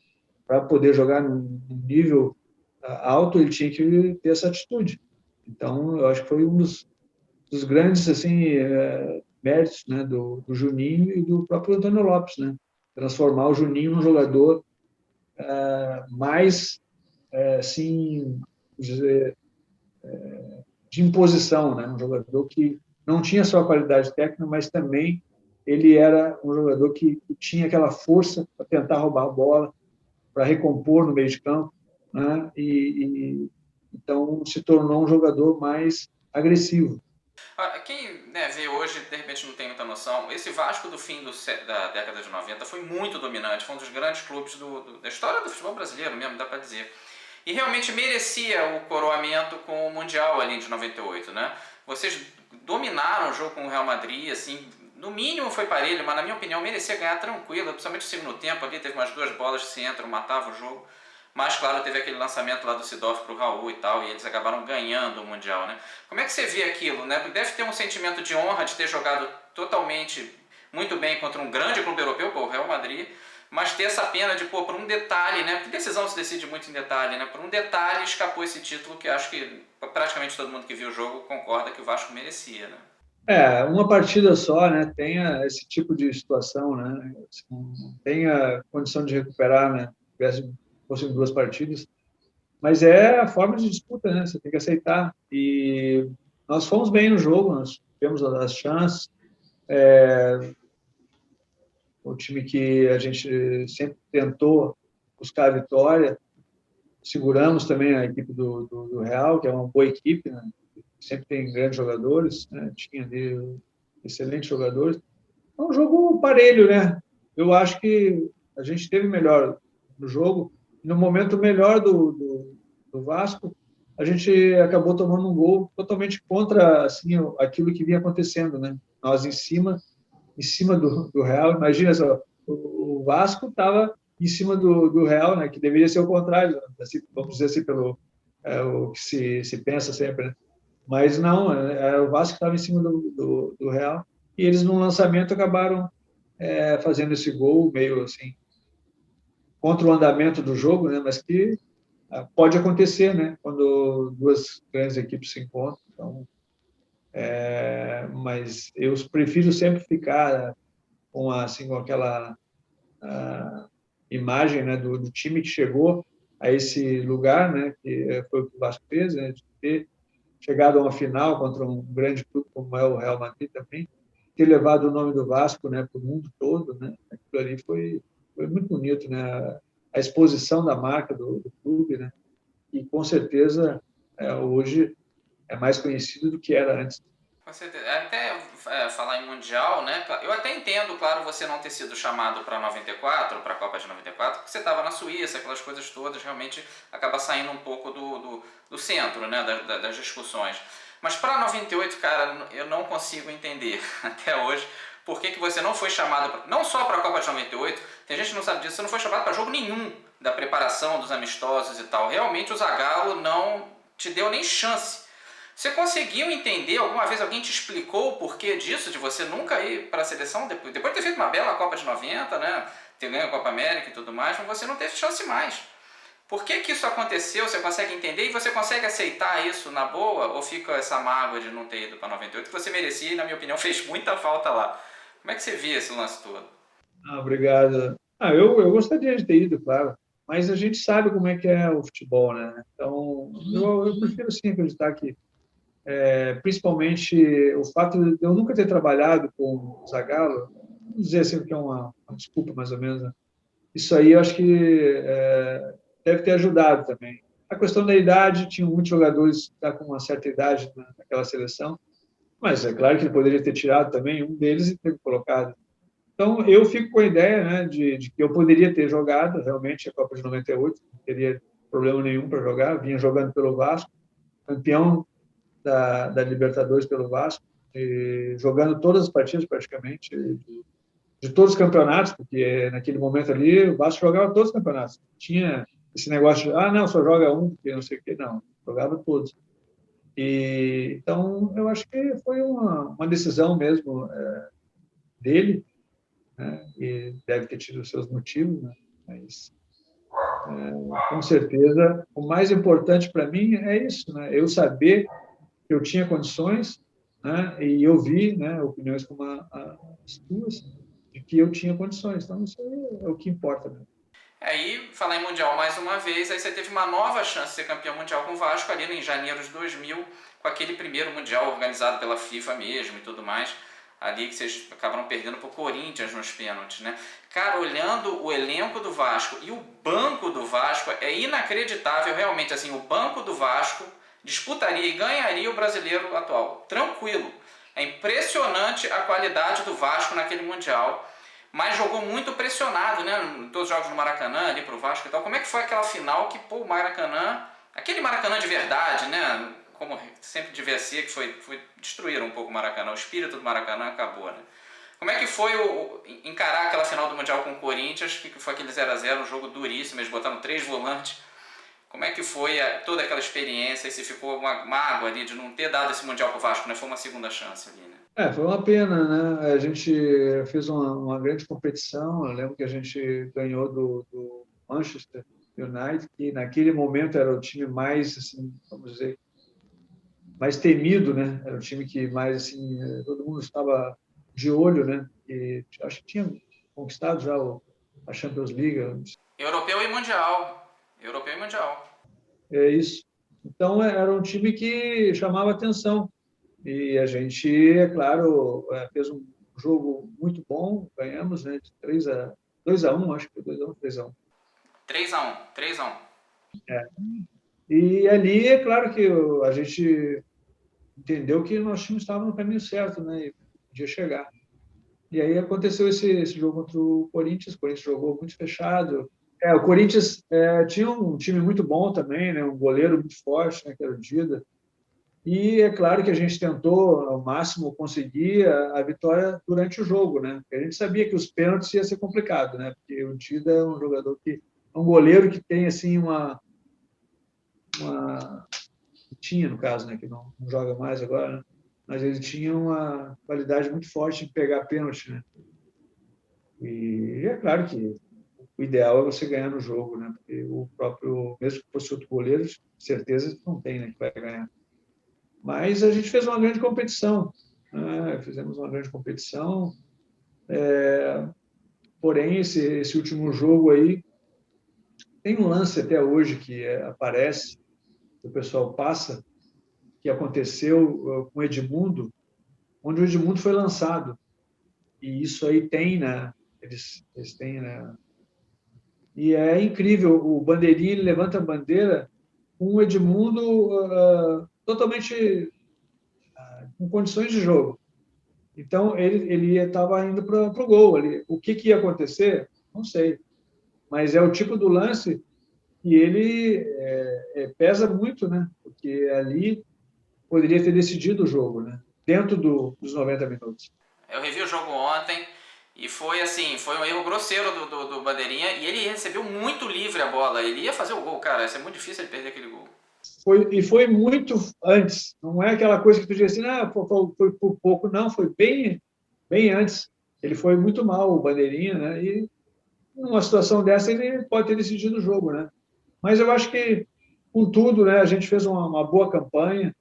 S2: para poder jogar num nível alto, ele tinha que ter essa atitude. Então, eu acho que foi um dos grandes assim méritos, né, do Juninho e do próprio Antônio Lopes, né? Transformar o Juninho num jogador mais, assim, dizer, de imposição, né? Um jogador que não tinha só a qualidade técnica, mas também ele era um jogador que tinha aquela força para tentar roubar a bola, para recompor no meio de campo, né? Então se tornou um jogador mais agressivo.
S1: Quem, né, vê hoje, de repente não tem muita noção, esse Vasco do fim da década de 90 foi muito dominante, foi um dos grandes clubes da história do futebol brasileiro mesmo, dá para dizer. E realmente merecia o coroamento com o Mundial ali de 98, né? Vocês dominaram o jogo com o Real Madrid, assim, no mínimo foi parelho, mas na minha opinião merecia ganhar tranquilo, principalmente no segundo tempo ali, teve umas 2 bolas de centro, matava o jogo. Mas, claro, teve aquele lançamento lá do Seedorf pro Raul e tal, e eles acabaram ganhando o Mundial, né? Como é que você vê aquilo, né? Porque deve ter um sentimento de honra de ter jogado totalmente muito bem contra um grande clube europeu, pô, o Real Madrid, mas ter essa pena de, pô, por um detalhe, né? Porque decisão se decide muito em detalhe, né? Por um detalhe escapou esse título que acho que praticamente todo mundo que viu o jogo concorda que o Vasco merecia, né?
S2: Uma partida só, né? Tenha esse tipo de situação, né? Tenha condição de recuperar, né? Se fossem 2 partidas, mas é a forma de disputa, né? Você tem que aceitar. E nós fomos bem no jogo, nós tivemos as chances. O time que a gente sempre tentou buscar a vitória, seguramos também a equipe do Real, que é uma boa equipe, né? Sempre tem grandes jogadores, né? Tinha ali excelentes jogadores. É um jogo parelho, né? Eu acho que a gente esteve melhor no jogo. No momento melhor do Vasco, a gente acabou tomando um gol totalmente contra assim, aquilo que vinha acontecendo, né? Nós em cima do Real. Imagina só, o Vasco estava em cima do Real, né? Que deveria ser o contrário, assim, vamos dizer assim, pelo o que se pensa sempre, né? Mas não, o Vasco estava em cima do Real e eles no lançamento acabaram fazendo esse gol meio assim contra o andamento do jogo, né? Mas que pode acontecer, né? Quando 2 grandes equipes se encontram. Então, mas eu prefiro sempre ficar com aquela imagem, né, do time que chegou a esse lugar, né? Que foi o que o Vasco fez, né? De ter chegado a uma final contra um grande clube como é o Real Madrid também, ter levado o nome do Vasco, né, para o mundo todo, né? Aquilo ali foi muito bonito, né? A exposição da marca do clube, né? E com certeza hoje é mais conhecido do que era antes.
S1: Com certeza. Até falar em Mundial, né? Eu até entendo, claro, você não ter sido chamado para 94, para a Copa de 94, porque você estava na Suíça, aquelas coisas todas, realmente acaba saindo um pouco do centro, né? Das discussões. Mas para 98, cara, eu não consigo entender até hoje por que você não foi chamado, não só para a Copa de 98, tem gente que não sabe disso, você não foi chamado para jogo nenhum da preparação dos amistosos e tal. Realmente o Zagallo não te deu nem chance. Você conseguiu entender, alguma vez alguém te explicou o porquê disso, de você nunca ir para a seleção, depois de ter feito uma bela Copa de 90, né? Ter ganho a Copa América e tudo mais, mas você não teve chance mais. Por que isso aconteceu? Você consegue entender e você consegue aceitar isso na boa? Ou fica essa mágoa de não ter ido para 98, que você merecia e, na minha opinião, fez muita falta lá? Como é que você via esse lance todo?
S2: Obrigado. Eu gostaria de ter ido, claro, mas a gente sabe como é que é o futebol, né? Então, eu prefiro sim acreditar que, principalmente, o fato de eu nunca ter trabalhado com o Zagallo, vamos dizer assim, que é uma desculpa mais ou menos, né? isso aí eu acho que deve ter ajudado também. A questão da idade, tinha muitos jogadores que estão com uma certa idade naquela seleção, mas é claro que ele poderia ter tirado também um deles e ter colocado. Então, eu fico com a ideia, né, de que eu poderia ter jogado realmente a Copa de 98, não teria problema nenhum para jogar, vinha jogando pelo Vasco, campeão da Libertadores pelo Vasco, jogando todas as partidas praticamente, de todos os campeonatos, porque naquele momento ali o Vasco jogava todos os campeonatos. Tinha esse negócio de, não, só joga um, porque não sei o quê, não, jogava todos. Então, eu acho que foi uma decisão mesmo dele, né? E deve ter tido os seus motivos, né? Mas, com certeza, o mais importante para mim é isso, né? Eu saber que eu tinha condições, né? E eu vi, né, opiniões como as tuas, de que eu tinha condições. Então, isso é o que importa, né?
S1: Aí, falar em Mundial mais uma vez, aí você teve uma nova chance de ser campeão mundial com o Vasco ali em janeiro de 2000, com aquele primeiro Mundial organizado pela FIFA mesmo e tudo mais, ali que vocês acabaram perdendo pro Corinthians nos pênaltis, né? Cara, olhando o elenco do Vasco e o banco do Vasco, é inacreditável realmente, assim, o banco do Vasco disputaria e ganharia o brasileiro atual, tranquilo. É impressionante a qualidade do Vasco naquele Mundial, mas jogou muito pressionado, né? Todos os jogos no Maracanã, ali pro Vasco e tal. Como é que foi aquela final que, pô, o Maracanã, aquele Maracanã de verdade, né? Como sempre devia ser, que foi destruir um pouco o Maracanã, o espírito do Maracanã acabou, né? Como é que foi encarar aquela final do Mundial com o Corinthians, que foi aquele 0x0, um jogo duríssimo, eles botaram 3 volantes. Como é que foi toda aquela experiência e se ficou uma mágoa ali de não ter dado esse Mundial pro Vasco, né? Foi uma segunda chance ali, né?
S2: Foi uma pena, né? A gente fez uma grande competição. Eu lembro que a gente ganhou do Manchester United, que naquele momento era o time mais, assim, vamos dizer, mais temido, né? Era o time que mais, assim, todo mundo estava de olho, né? E acho que tinha conquistado já a Champions League.
S1: Europeu e Mundial. Europeu e Mundial.
S2: É isso. Então, era um time que chamava atenção. E a gente, é claro, fez um jogo muito bom, ganhamos, né, de 2-1, acho que foi 2-1, 3-1.
S1: 3x1, 3x1.
S2: É. E ali, é claro que a gente entendeu que nós tínhamos estava no caminho certo, né, e podia chegar. E aí aconteceu esse jogo contra o Corinthians jogou muito fechado. O Corinthians tinha um time muito bom também, né, um goleiro muito forte, né, que era o Dida. E é claro que a gente tentou ao máximo conseguir a vitória durante o jogo, né? Porque a gente sabia que os pênaltis ia ser complicado, né? Porque o Dida é um jogador um goleiro que tem assim tinha no caso, né? Que não joga mais agora, né? Mas ele tinha uma qualidade muito forte em pegar pênalti, né? E é claro que o ideal é você ganhar no jogo, né? Porque o próprio, mesmo que fosse outro goleiro, certeza não tem, né? Que vai ganhar. Mas a gente fez uma grande competição, né? Fizemos uma grande competição, porém esse último jogo aí tem um lance até hoje que aparece, que o pessoal passa, que aconteceu com o Edmundo, onde o Edmundo foi lançado. E isso aí tem, né? Eles têm, né? E é incrível, o bandeirinha ele levanta a bandeira com o Edmundo totalmente com condições de jogo. Então, ele estava indo para o gol ali. O que ia acontecer? Não sei. Mas é o tipo do lance que ele pesa muito, né? Porque ali poderia ter decidido o jogo, né? Dentro dos 90 minutos.
S1: Eu revi o jogo ontem e foi assim, foi um erro grosseiro do Bandeirinha e ele recebeu muito livre a bola. Ele ia fazer o gol, cara. Ia ser muito difícil ele perder aquele gol.
S2: Foi muito antes. Não é aquela coisa que tu diz assim, foi por pouco. Não, foi bem antes. Ele foi muito mal, o Bandeirinha, né? E numa situação dessa ele pode ter decidido o jogo, né? Mas eu acho que, com tudo, né, a gente fez uma boa campanha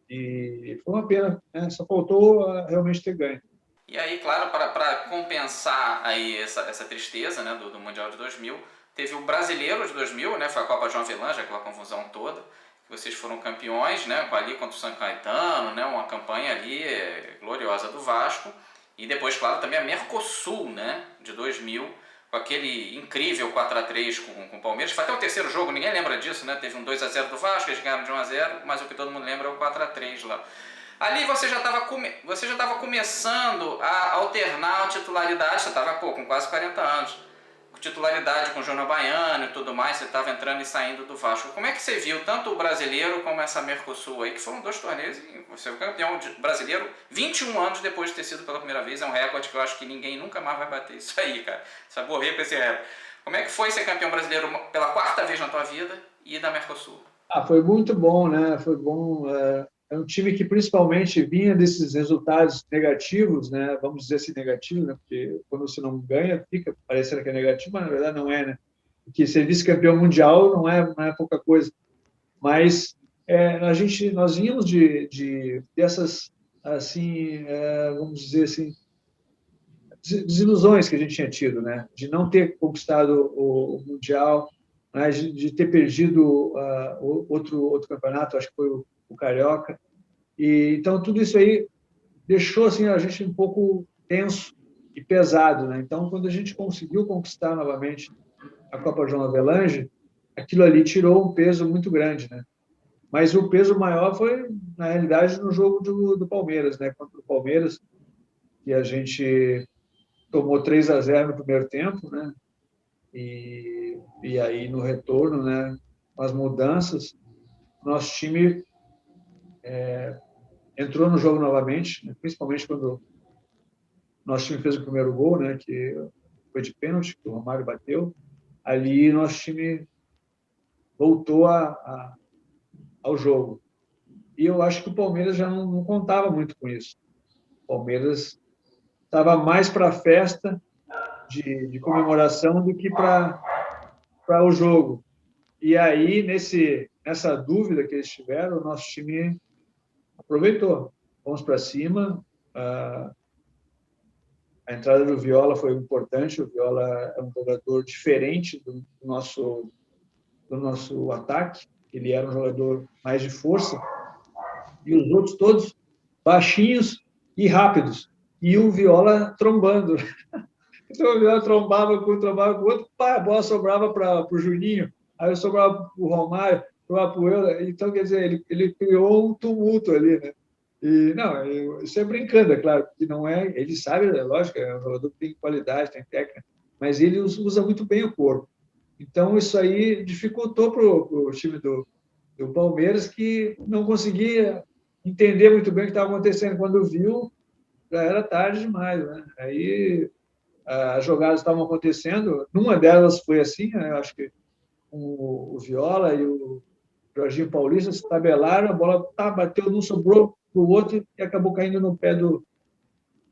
S2: e foi uma pena, né? Só faltou realmente ter ganho.
S1: E aí, claro, para compensar aí essa tristeza, né, do Mundial de 2000, teve o Brasileiro de 2000, né, foi a Copa João Avelange, aquela confusão toda, que vocês foram campeões, né, ali contra o São Caetano, né, uma campanha ali gloriosa do Vasco. E depois, claro, também a Mercosul, né, de 2000, com aquele incrível 4-3 com o Palmeiras. Foi até o terceiro jogo, ninguém lembra disso, né? Teve um 2-0 do Vasco, eles ganharam de 1-0, mas o que todo mundo lembra é o 4-3 lá. Ali você já estava começando a alternar a titularidade, você estava com quase 40 anos. Titularidade com o Júnior Baiano e tudo mais, você estava entrando e saindo do Vasco. Como é que você viu tanto o brasileiro como essa Mercosul aí, que foram 2 torneios e você foi campeão brasileiro 21 anos depois de ter sido pela primeira vez? É um recorde que eu acho que ninguém nunca mais vai bater isso aí, cara. Você vai morrer com esse recorde. Como é que foi ser campeão brasileiro pela 4ª vez na tua vida e da Mercosul?
S2: Foi muito bom, né? Foi bom. É um time que principalmente vinha desses resultados negativos, né? Vamos dizer assim, negativos, né? Porque quando você não ganha, fica parecendo que é negativo, mas na verdade não é, né? Porque ser vice-campeão mundial não é pouca coisa. Mas nós vínhamos dessas, assim, vamos dizer assim, desilusões que a gente tinha tido, né? De não ter conquistado o mundial, né? De ter perdido outro campeonato, acho que foi o Carioca. E então tudo isso aí deixou assim a gente um pouco tenso e pesado, né? Então quando a gente conseguiu conquistar novamente a Copa João Avelange, aquilo ali tirou um peso muito grande, né? Mas o peso maior foi na realidade no jogo do Palmeiras, né? Contra o Palmeiras, que a gente tomou 3-0 no primeiro tempo, né? E aí no retorno, né? Com as mudanças, nosso time entrou no jogo novamente, né? Principalmente quando nosso time fez o primeiro gol, né? Que foi de pênalti, que o Romário bateu. Ali nosso time voltou ao jogo. E eu acho que o Palmeiras já não contava muito com isso. O Palmeiras estava mais para a festa de comemoração do que para o jogo. E aí, nessa dúvida que eles tiveram, o nosso time aproveitou. Fomos para cima. A entrada do Viola foi importante. O Viola é um jogador diferente do nosso ataque. Ele era um jogador mais de força. E os outros todos baixinhos e rápidos. E o Viola trombando. Então o Viola trombava com o outro, pá, a bola sobrava para o Juninho, aí sobrava para o Romário, sobrava para o Euler. Então, quer dizer, ele criou um tumulto ali, né? E, não, isso é brincando, é claro, que não é. Ele sabe, é lógico, é um jogador que tem qualidade, tem técnica, mas ele usa muito bem o corpo. Então, isso aí dificultou para o time do Palmeiras, que não conseguia entender muito bem o que estava acontecendo. Quando viu, já era tarde demais, né? Aí as jogadas estavam acontecendo, numa delas foi assim, né? Eu acho que o Viola e o Jorginho Paulista se tabelaram, a bola bateu num, sobrou para o outro e acabou caindo no pé do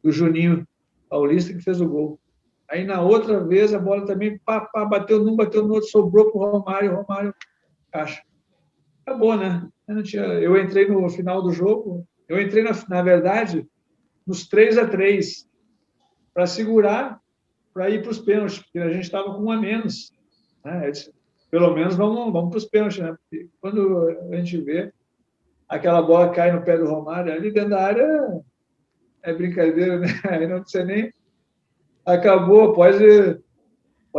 S2: Juninho Paulista, que fez o gol. Aí, na outra vez, a bola também bateu num, bateu no outro, sobrou para o Romário caixa. Acabou, né? Eu entrei no final do jogo, eu entrei, na verdade, nos 3-3, para segurar, para ir para os pênaltis, porque a gente estava com um a menos. Né? Disse, pelo menos vamos para os pênaltis, né? Porque quando a gente vê aquela bola cai no pé do Romário, ali dentro da área é brincadeira, né? Aí não precisa nem. Acabou, pode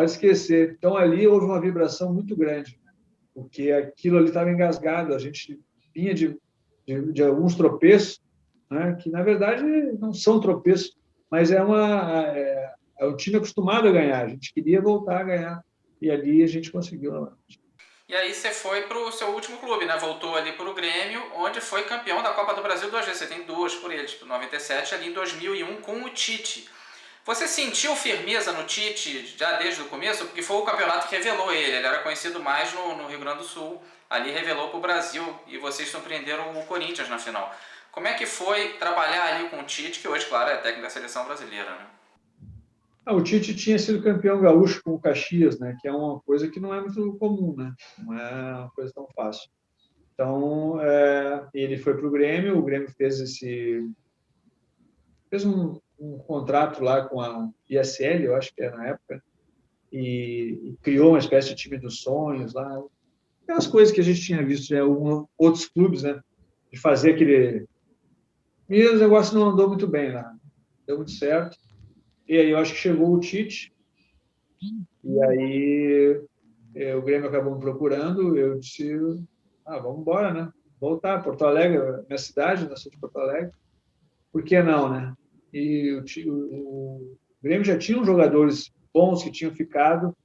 S2: esquecer. Então ali houve uma vibração muito grande, né? Porque aquilo ali estava engasgado, a gente vinha de alguns tropeços, né? Que na verdade não são tropeços, mas é um time acostumado a ganhar, a gente queria voltar a ganhar, e ali a gente conseguiu.
S1: E aí você foi para o seu último clube, né? Voltou ali para o Grêmio, onde foi campeão da Copa do Brasil 2 vezes. Você tem 2 por eles, 97 ali em 2001 com o Tite. Você sentiu firmeza no Tite já desde o começo? Porque foi o campeonato que revelou ele. Ele era conhecido mais no Rio Grande do Sul. Ali revelou para o Brasil e vocês surpreenderam o Corinthians na final. Como é que foi trabalhar ali com o Tite, que hoje, claro, é técnico da seleção brasileira, né?
S2: O Tite tinha sido campeão gaúcho com o Caxias, né? Que é uma coisa que não é muito comum, né? Não é uma coisa tão fácil. Então, ele foi para o Grêmio fez um contrato lá com a ISL, eu acho que era na época, e criou uma espécie de time dos sonhos lá. Aquelas coisas que a gente tinha visto em outros clubes, né? De fazer aquele. E o negócio não andou muito bem lá, deu muito certo. E aí eu acho que chegou o Tite, E aí o Grêmio acabou me procurando, eu disse, vamos embora, né? Voltar, Porto Alegre, minha cidade, na cidade de Porto Alegre, por que não, né? E o Grêmio já tinha uns jogadores bons que tinham ficado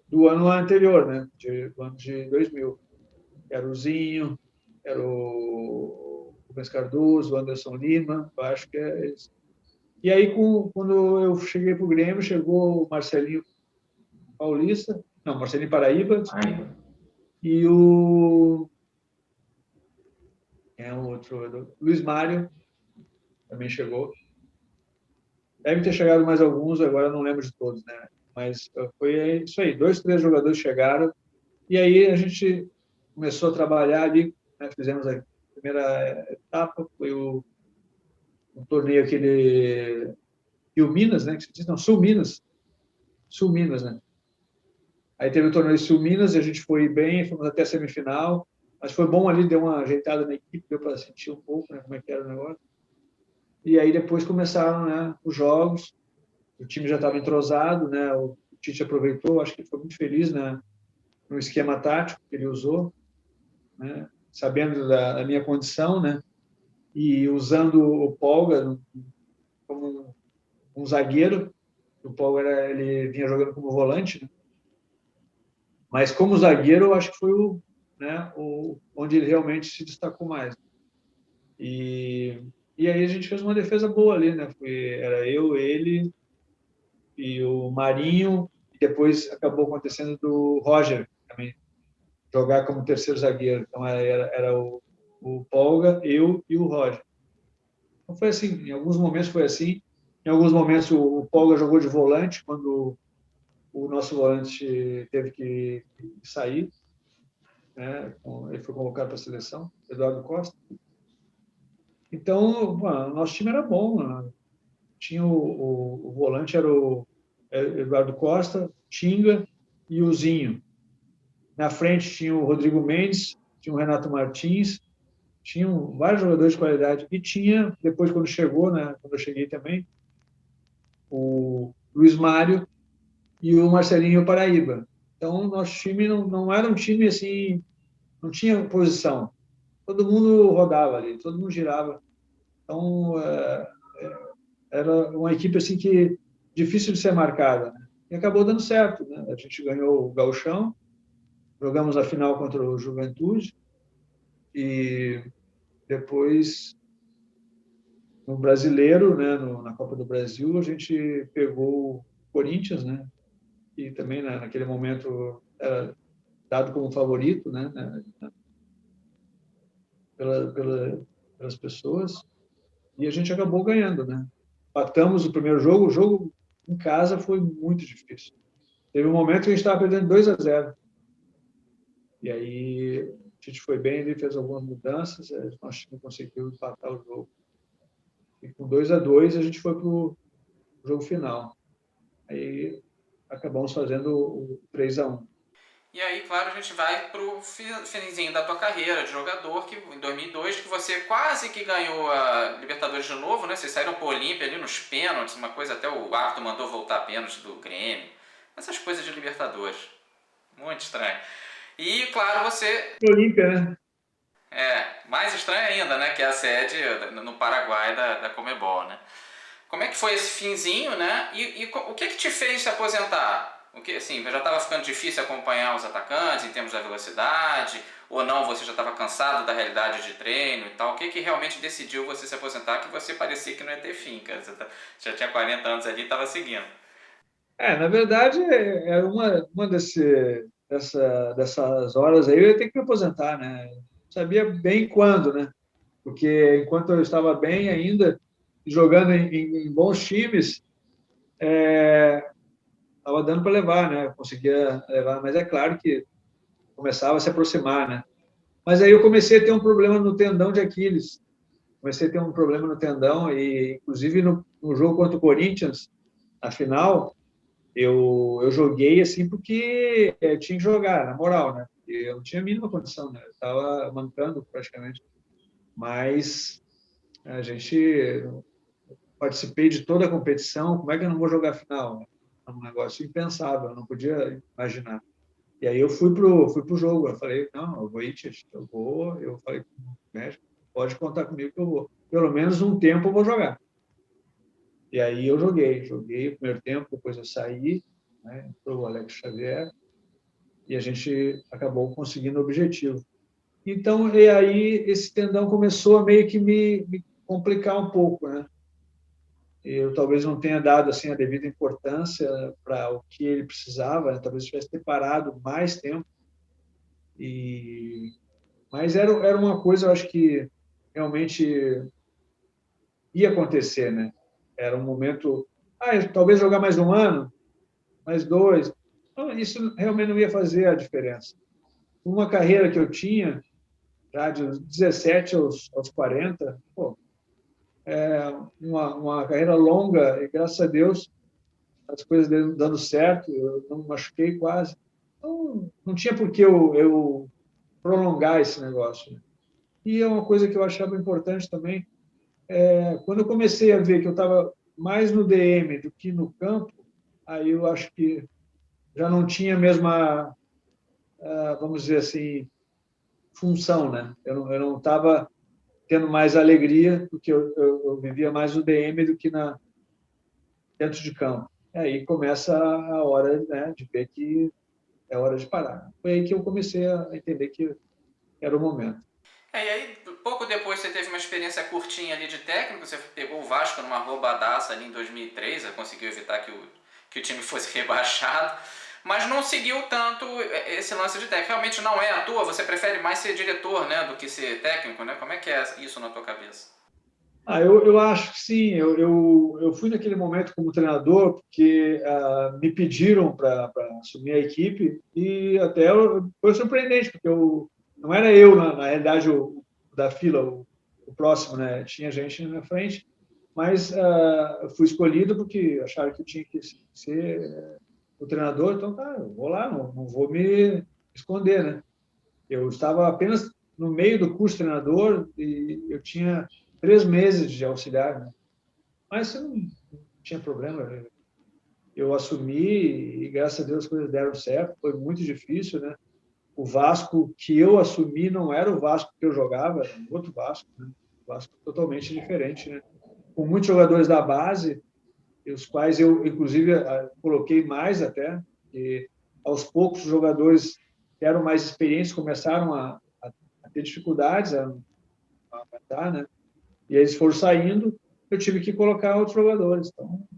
S2: do ano anterior, né? Do ano de 2000. Era o Zinho, era o Rubens Cardoso, o Anderson Lima, eu acho que é isso. E aí, quando eu cheguei para o Grêmio, chegou o Marcelinho Paulista, não, Marcelinho Paraíba, e o outro, Luiz Mário, também chegou. Deve ter chegado mais alguns, agora não lembro de todos, né? Mas foi isso aí, 2, 3 jogadores chegaram, e aí a gente começou a trabalhar ali, né? Fizemos a primeira etapa, foi um torneio aquele Rio Minas, né? Não, Sul Minas, né? Aí teve o torneio Sul Minas, e a gente foi bem, fomos até a semifinal, mas foi bom ali, deu uma ajeitada na equipe, deu para sentir um pouco, né, como é que era o negócio. E aí depois começaram, né, os jogos, o time já estava entrosado, né, o Tite aproveitou, acho que ele foi muito feliz, né, no esquema tático que ele usou, né, sabendo da minha condição, né, e usando o Polga como um zagueiro. O Polga ele vinha jogando como volante, né, mas como zagueiro eu acho que foi onde ele realmente se destacou mais. E, e aí a gente fez uma defesa boa ali, né? Era eu, ele e o Marinho, e depois acabou acontecendo do Roger também jogar como terceiro zagueiro. Então era o Polga, eu e o Roger. Então foi assim, em alguns momentos foi assim, em alguns momentos o Polga jogou de volante quando o nosso volante teve que sair, né? Ele foi convocado para a seleção, Eduardo Costa. Então, o nosso time era bom, né? Tinha o volante, era o Eduardo Costa, Tinga e o Zinho. Na frente tinha o Rodrigo Mendes, tinha o Renato Martins, tinham vários jogadores de qualidade. E tinha, depois quando chegou, né, quando eu cheguei também, o Luiz Mário e o Marcelinho Paraíba. Então, o nosso time não era um time assim, não tinha posição. Todo mundo rodava ali, todo mundo girava. Então, era uma equipe assim que difícil de ser marcada, né? E acabou dando certo, né? A gente ganhou o Gauchão, jogamos a final contra o Juventude e depois no Brasileiro, né, na Copa do Brasil, a gente pegou o Corinthians, né? E também naquele momento era dado como favorito, né, pelas pessoas, e a gente acabou ganhando, né? Empatamos o primeiro jogo, o jogo em casa foi muito difícil. Teve um momento que a gente estava perdendo 2-0. E aí a gente foi bem, ele fez algumas mudanças, nosso time conseguiu empatar o jogo. E com 2-2 a gente foi para o jogo final. Aí acabamos fazendo o 3-1.
S1: E aí, claro, a gente vai pro finzinho da tua carreira de jogador, que em 2002, que você quase que ganhou a Libertadores de novo, né? Vocês saíram pro Olímpia ali nos pênaltis, uma coisa até o árbitro mandou voltar pênalti do Grêmio. Essas coisas de Libertadores. Muito estranho. E, claro, você...
S2: Olímpia, né?
S1: Mais estranho ainda, né? Que é a sede no Paraguai da Conmebol, né? Como é que foi esse finzinho, né? E o que te fez se aposentar? O que, assim, já estava ficando difícil acompanhar os atacantes em termos da velocidade? Ou não, você já estava cansado da realidade de treino e tal? O que realmente decidiu você se aposentar, que você parecia que não ia ter fim, cara? Você já tinha 40 anos ali e estava seguindo.
S2: Na verdade, era uma dessas horas aí eu ia ter que me aposentar, né? Não sabia bem quando, né? Porque enquanto eu estava bem ainda, jogando em bons times, estava dando para levar, né? Eu conseguia levar, mas é claro que começava a se aproximar, né? Mas aí eu comecei a ter um problema no tendão de Aquiles. Comecei a ter um problema no tendão e, inclusive, no jogo contra o Corinthians, na final, eu joguei assim porque tinha que jogar, na moral, né? Porque eu não tinha a mínima condição, né? Eu estava mancando praticamente. Mas a gente participei de toda a competição, como é que eu não vou jogar a final? um negócio impensável, eu não podia imaginar. E aí eu fui pro jogo, eu falei, não, eu vou ir, Tite, eu falei com o médico, pode contar comigo que eu vou. Pelo menos um tempo eu vou jogar. E aí eu joguei o primeiro tempo, depois eu saí, né, entrou o Alex Xavier, e a gente acabou conseguindo o objetivo. Então, e aí esse tendão começou a meio que me complicar um pouco, né? Eu talvez não tenha dado assim a devida importância para o que ele precisava, né? Talvez tivesse ter parado mais tempo. E mas era uma coisa, eu acho que realmente ia acontecer, né? Era um momento, talvez jogar mais um ano, mais dois. Não, isso realmente não ia fazer a diferença. Uma carreira que eu tinha, já de 17 aos 40, pô, uma carreira longa, e graças a Deus as coisas dando certo, eu não me machuquei quase. Então, não tinha por que eu prolongar esse negócio, né? E é uma coisa que eu achava importante também, quando eu comecei a ver que eu estava mais no DM do que no campo, aí eu acho que já não tinha a mesma, vamos dizer assim, função, né? Eu não estava tendo mais alegria, porque eu vivia mais no DM do que dentro de campo. E aí começa a hora, né, de ver que é hora de parar. Foi aí que eu comecei a entender que era o momento.
S1: E aí, pouco depois você teve uma experiência curtinha ali de técnico, você pegou o Vasco numa roubadaça ali em 2003, conseguiu evitar que o time fosse rebaixado, mas não seguiu tanto esse lance de técnico. Realmente não é à toa, você prefere mais ser diretor, né, do que ser técnico, né? Como é que é isso na tua cabeça?
S2: Eu acho que sim. Eu fui naquele momento como treinador porque me pediram para assumir a equipe e até foi surpreendente, porque não era eu, na realidade, da fila, o próximo, né? Tinha gente na frente, mas fui escolhido porque acharam que eu tinha que ser o treinador, então tá, eu vou lá, não vou me esconder, né? Eu estava apenas no meio do curso de treinador e eu tinha 3 meses de auxiliar, né? Mas isso não tinha problema. Eu assumi e, graças a Deus, as coisas deram certo. Foi muito difícil, né? O Vasco que eu assumi não era o Vasco que eu jogava, era um outro Vasco, né? Um Vasco totalmente diferente, né? Com muitos jogadores da base, os quais eu, inclusive, coloquei mais até, e aos poucos os jogadores que eram mais experientes começaram a ter dificuldades a aguentar, né? E eles foram saindo, eu tive que colocar outros jogadores. Então,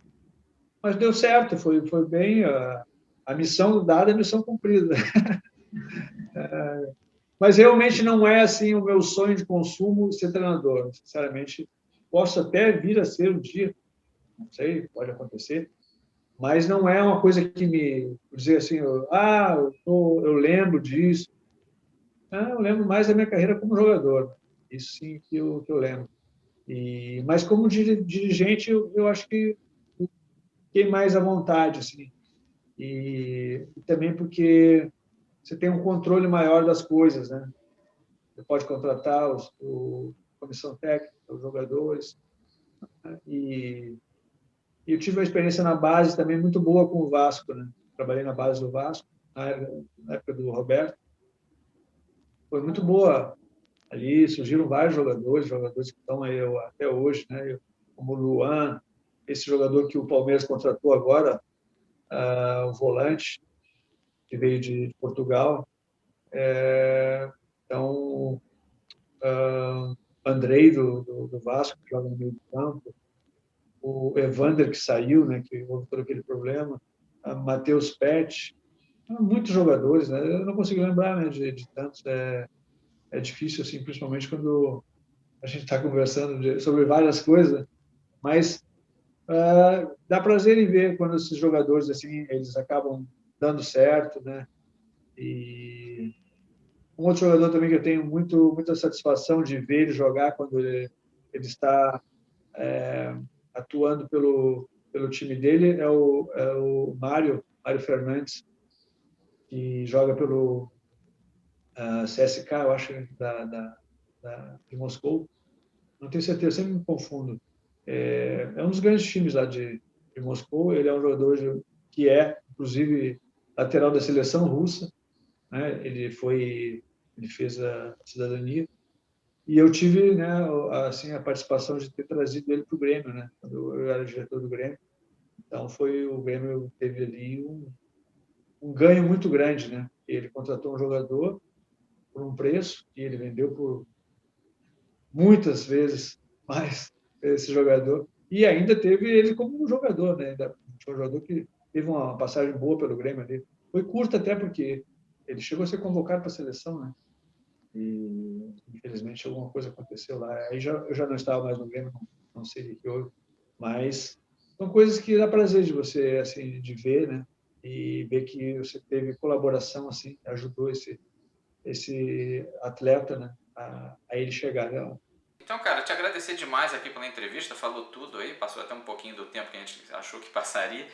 S2: mas deu certo, foi bem a missão dada, a missão cumprida. Mas realmente não é assim o meu sonho de consumo ser treinador. Sinceramente, posso até vir a ser um dia, não sei, pode acontecer, mas não é uma coisa que me dizer assim, eu lembro disso. Eu lembro mais da minha carreira como jogador. Isso sim que eu lembro. Mas como dirigente, eu acho que fiquei mais à vontade, assim. E também porque você tem um controle maior das coisas, né? Você pode contratar comissão técnica, os jogadores. Né? E eu tive uma experiência na base também muito boa com o Vasco, né? Trabalhei na base do Vasco, na época do Roberto. Foi muito boa. Ali surgiram vários jogadores que estão aí até hoje, né? Como o Luan, esse jogador que o Palmeiras contratou agora, o volante, que veio de Portugal. Então, Andrei, do Vasco, que joga no meio do campo, o Evander, que saiu, né, que houve todo aquele problema, Matheus Pet, muitos jogadores, né? Eu não consigo lembrar, né, de tantos. É difícil, assim, principalmente quando a gente está conversando sobre várias coisas, mas dá prazer em ver quando esses jogadores, assim, eles acabam dando certo, né? E um outro jogador também que eu tenho muita satisfação de ver ele jogar quando ele está atuando pelo time dele é o Mário Fernandes, que joga pelo CSK, eu acho, de Moscou. Não tenho certeza, sempre me confundo. É um dos grandes times lá de Moscou. Ele é um jogador que é, inclusive, lateral da seleção russa, né? Ele fez a cidadania. E eu tive, né, assim, a participação de ter trazido ele para o Grêmio, né? Quando eu era diretor do Grêmio. Então, o Grêmio teve ali um ganho muito grande, né? Ele contratou um jogador por um preço e ele vendeu por muitas vezes mais esse jogador. E ainda teve ele como um jogador, né? Ainda foi um jogador que teve uma passagem boa pelo Grêmio ali. Foi curta até porque ele chegou a ser convocado para a seleção, né? E infelizmente alguma coisa aconteceu lá. Aí eu já não estava mais no Grêmio, não sei o que houve, mas são coisas que dá prazer de você assim de ver, né? E ver que você teve colaboração assim, ajudou esse atleta, né, a ele chegar lá.
S1: Então, cara, te agradecer demais aqui pela entrevista, falou tudo aí, passou até um pouquinho do tempo que a gente achou que passaria,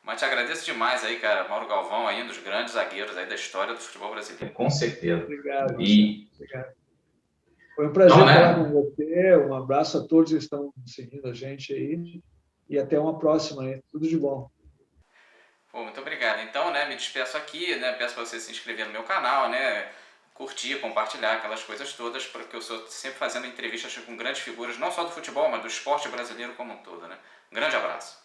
S1: mas te agradeço demais aí, cara, Mauro Galvão aí, um dos grandes zagueiros aí da história do futebol brasileiro.
S3: Com certeza.
S2: Obrigado. Obrigado. Foi um prazer falar com você, um abraço a todos que estão seguindo a gente aí e até uma próxima aí. Tudo de bom.
S1: Pô, muito obrigado. Então, né, me despeço aqui, né, peço para você se inscrever no meu canal, né, curtir, compartilhar aquelas coisas todas, porque eu estou sempre fazendo entrevistas com grandes figuras, não só do futebol, mas do esporte brasileiro como um todo, né. Um grande abraço.